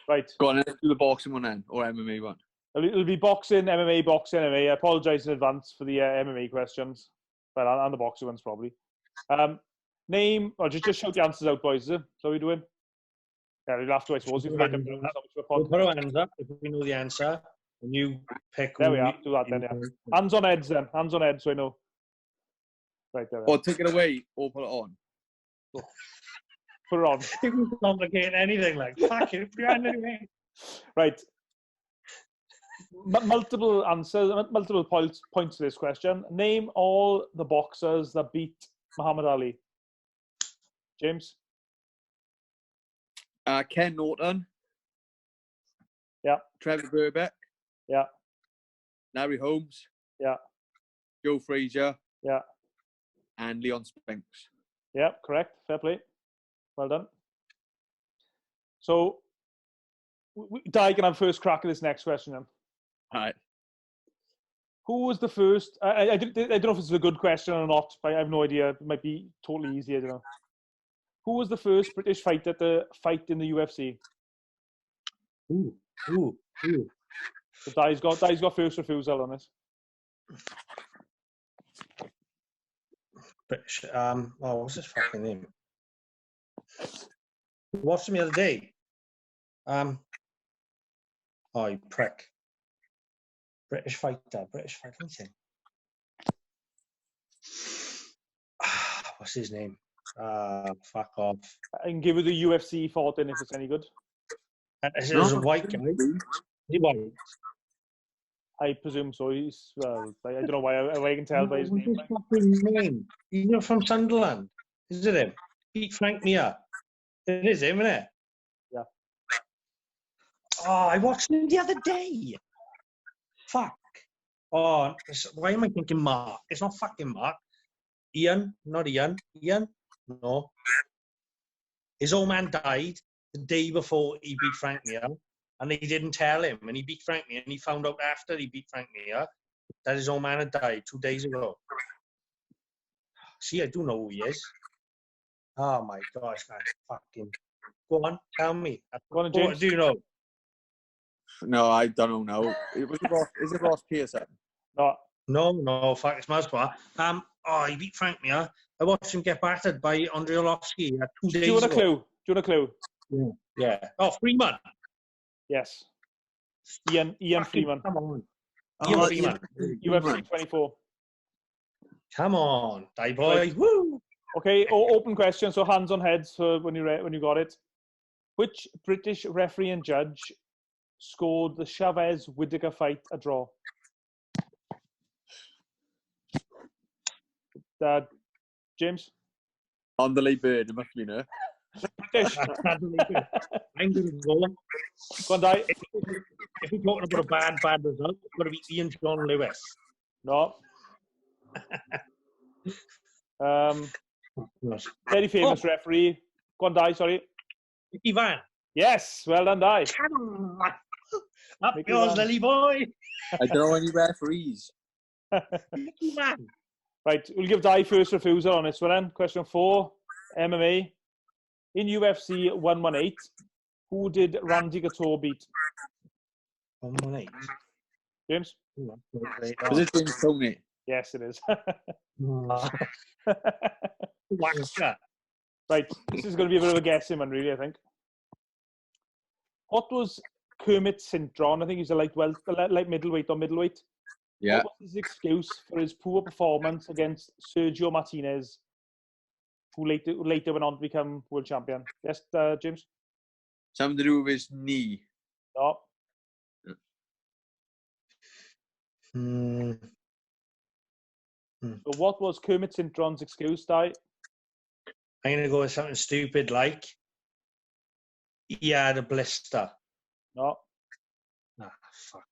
Right. Go on, let's do the boxing one then, or MMA one. It'll be boxing, MMA. I apologise in advance for the MMA questions. Well, and the boxing ones probably. Name, or just shout the answers out, boys. Is it? So we're doing? Yeah, we'll have to, I suppose. We'll put our hands up if we know the answer. And you pick. There we are. Do that then, yeah. Hands on heads then. Hands on heads so I know. Right there. Or take it away or put it on. Put it on. It can complicate anything like fuck it. Put your hand anyway. Right. Multiple answers, multiple points to this question. Name all the boxers that beat Muhammad Ali. James? Ken Norton. Yeah. Trevor Burbeck. Yeah. Larry Holmes. Yeah. Joe Frazier. Yeah. And Leon Spinks. Yeah, correct. Fair play. Well done. So, Dai can have first crack at this next question then. All right. Who was the first? I don't know if it's a good question or not, but I have no idea. It might be totally easy. I don't know. Who was the first British fighter to fight in the UFC? Ooh. So Dai's got first refusal on this. British. What's his fucking name? Watched him the other day. Oh, you prick. British fighter. Let me think. What's his name? Fuck off. I can give you the UFC fought in if it's any good. Is it a white guy? Is he white? I presume so. He's well. I don't know why I can tell by his name. What's his fucking name? He's not from Sunderland. Is it him? Beat Frank Mir. It is him, isn't it? Yeah. Oh, I watched him the other day. Fuck. Oh, why am I thinking Mark? It's not fucking Mark. Ian? Not Ian. Ian? No. His old man died the day before he beat Frank Mir, and he didn't tell him, and he beat Frank Mir, and he found out after he beat Frank Mir that his old man had died 2 days ago. See, I do know who he is. Oh my gosh, man. Fucking. Go on, tell me. Go on, James. What do you know? No, I don't know. No, is it Ross Pearson? No, fuck, it's Maswa. He beat Frank Mir. I watched him get battered by Andrei Arlovski 2 days ago. Do you want a clue? Yeah. Oh, Freeman. Yes. Ian Freeman. Come on. Oh, Freeman. UFC 24. Come on, die boy. Right. Woo! Okay, open question. So hands on heads for when you got it. Which British referee and judge scored the Chavez-Whittaker fight a draw? James? Underlay Bird, it must be no. British. I'm going to go. Go on, Dai. If we're talking about a bad result, it's got to be Ian John Lewis. No. Very famous referee. Go on, Dai, sorry. Mickey Van. Yes, well done, Dai. Come on. Up Mickey yours, Van. Lily boy. I don't know any referees. Mickey Van. Right, we'll give Dai first refusal on this one then. Question 4, MMA. In UFC 118, who did Randy Couture beat? 118. James? Is it James Tony? Yes, it is. Wanker. Right, this is going to be a bit of a guessing one, really, I think. What was Kermit Cintron? I think he's a light middleweight or middleweight. Yeah. What was his excuse for his poor performance against Sergio Martinez, who later went on to become world champion? Yes, James? Something to do with his knee. No. So what was Kermit Cintron's excuse, Dai? I'm going to go with something stupid like he had a blister. No. Fuck.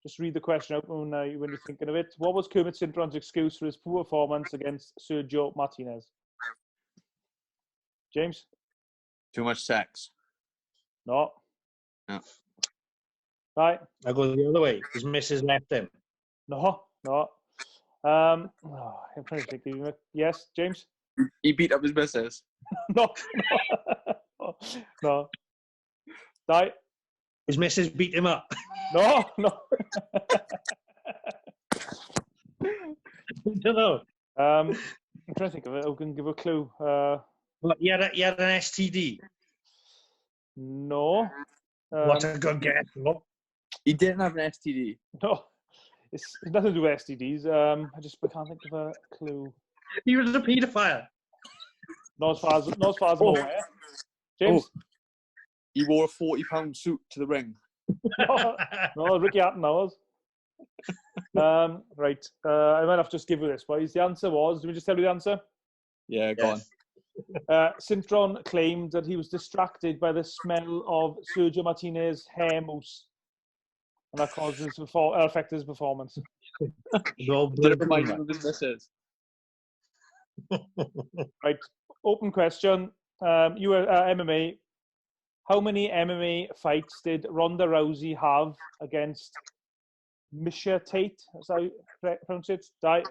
Just read the question out when you're thinking of it. What was Kermit Cintron's excuse for his poor performance against Sergio Martinez? James? Too much sex. No. No. Right. I go the other way. His missus left him. No. I'm trying to think. Yes, James? He beat up his missus. No. Dai? His missus beat him up. No. I don't know. I'm trying to think of it. I can give a clue. What, he had an STD. No. What a good guess. Look. He didn't have an STD. No. It's nothing to do with STDs. I can't think of a clue. He was a paedophile. Not as far as I'm aware. James? He wore a 40-pound suit to the ring. No, Ricky Hatton knows. Right. I might have to just give you this, boys. The answer was, did we just tell you the answer? Yeah, go on. Cintron claimed that he was distracted by the smell of Sergio Martinez's hair mousse. and that causes affect his performance. Did it remind him of his missus? Right, open question. MMA. How many MMA fights did Ronda Rousey have against Misha Tate? Is that how you pronounce it? Dai?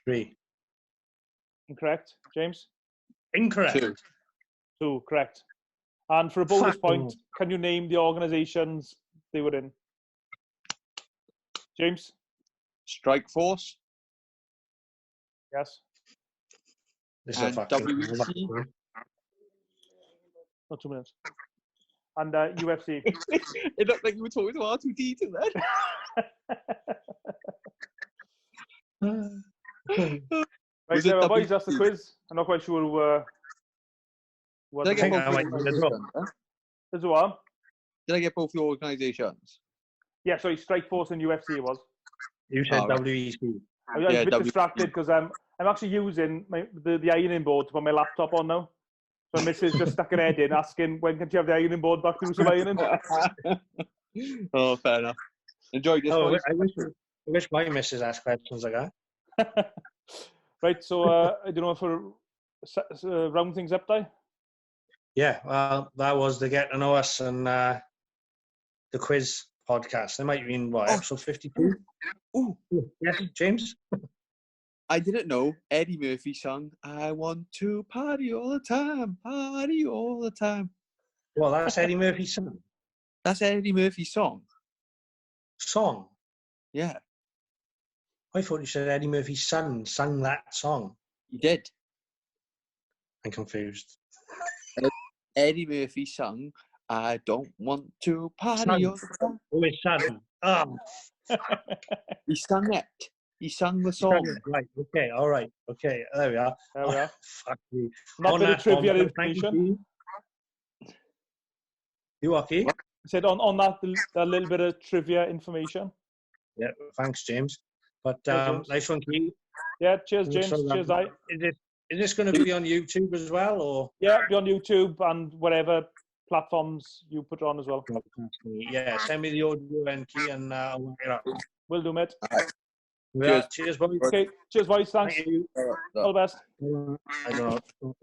3. Incorrect. James? Incorrect. 2, correct. And for a bonus point, can you name the organizations they were in? James? Strike Force. Yes. This is And a fucking WEC. Not 2 minutes. And UFC. It looked like you were talking to R2D2 then. Right, there, boys, that's the quiz. I'm not quite sure what Did I get think both I the might be as organisations? well. Is it what? Did I get both the organisations? Yeah, sorry, Strike Force and UFC it was. You said Oh, right. WEC. I was Yeah, a bit distracted because I'm actually using the ironing board to put my laptop on now. So my missus just stuck her head in asking, when can you have the ironing board back to do some ironing? Oh, fair enough. Enjoyed this, Oh, boys. I wish my missus asked questions like that. Right, so I don't know if we're round things up, Dai? Yeah, well, that was the Get to Know Us and the quiz podcast. There might have been, what, episode 52? Ooh, Yes, James? I didn't know Eddie Murphy's song, I want to party all the time, party all the time. Well, that's Eddie Murphy's song. That's Eddie Murphy's song. Song? Yeah, I thought you said Eddie Murphy's son sang that song. he did. I'm confused. Eddie Murphy's song, I don't want to party all the time. Oh, his son. Oh, He sang it. He sang the he sang song. it. Right, okay, all right. Okay, there we are. There we are. Fuck me. Not a On bit of that trivia bombshell, thank information. You okay? What? I said on that little bit of trivia information. Yeah, thanks, James. But Yeah, James. nice one, Keith. Yeah, cheers, Thanks James. for that. Cheers, Dai. Is this going to be on YouTube as well, or? Yeah, be on YouTube and whatever platforms you put on as well. Yeah, send me the audio and key, and I'll work it out. Will do, mate. Yeah, cheers, buddy. Okay, cheers, boys. Thanks. Thank you. All the best. I don't know.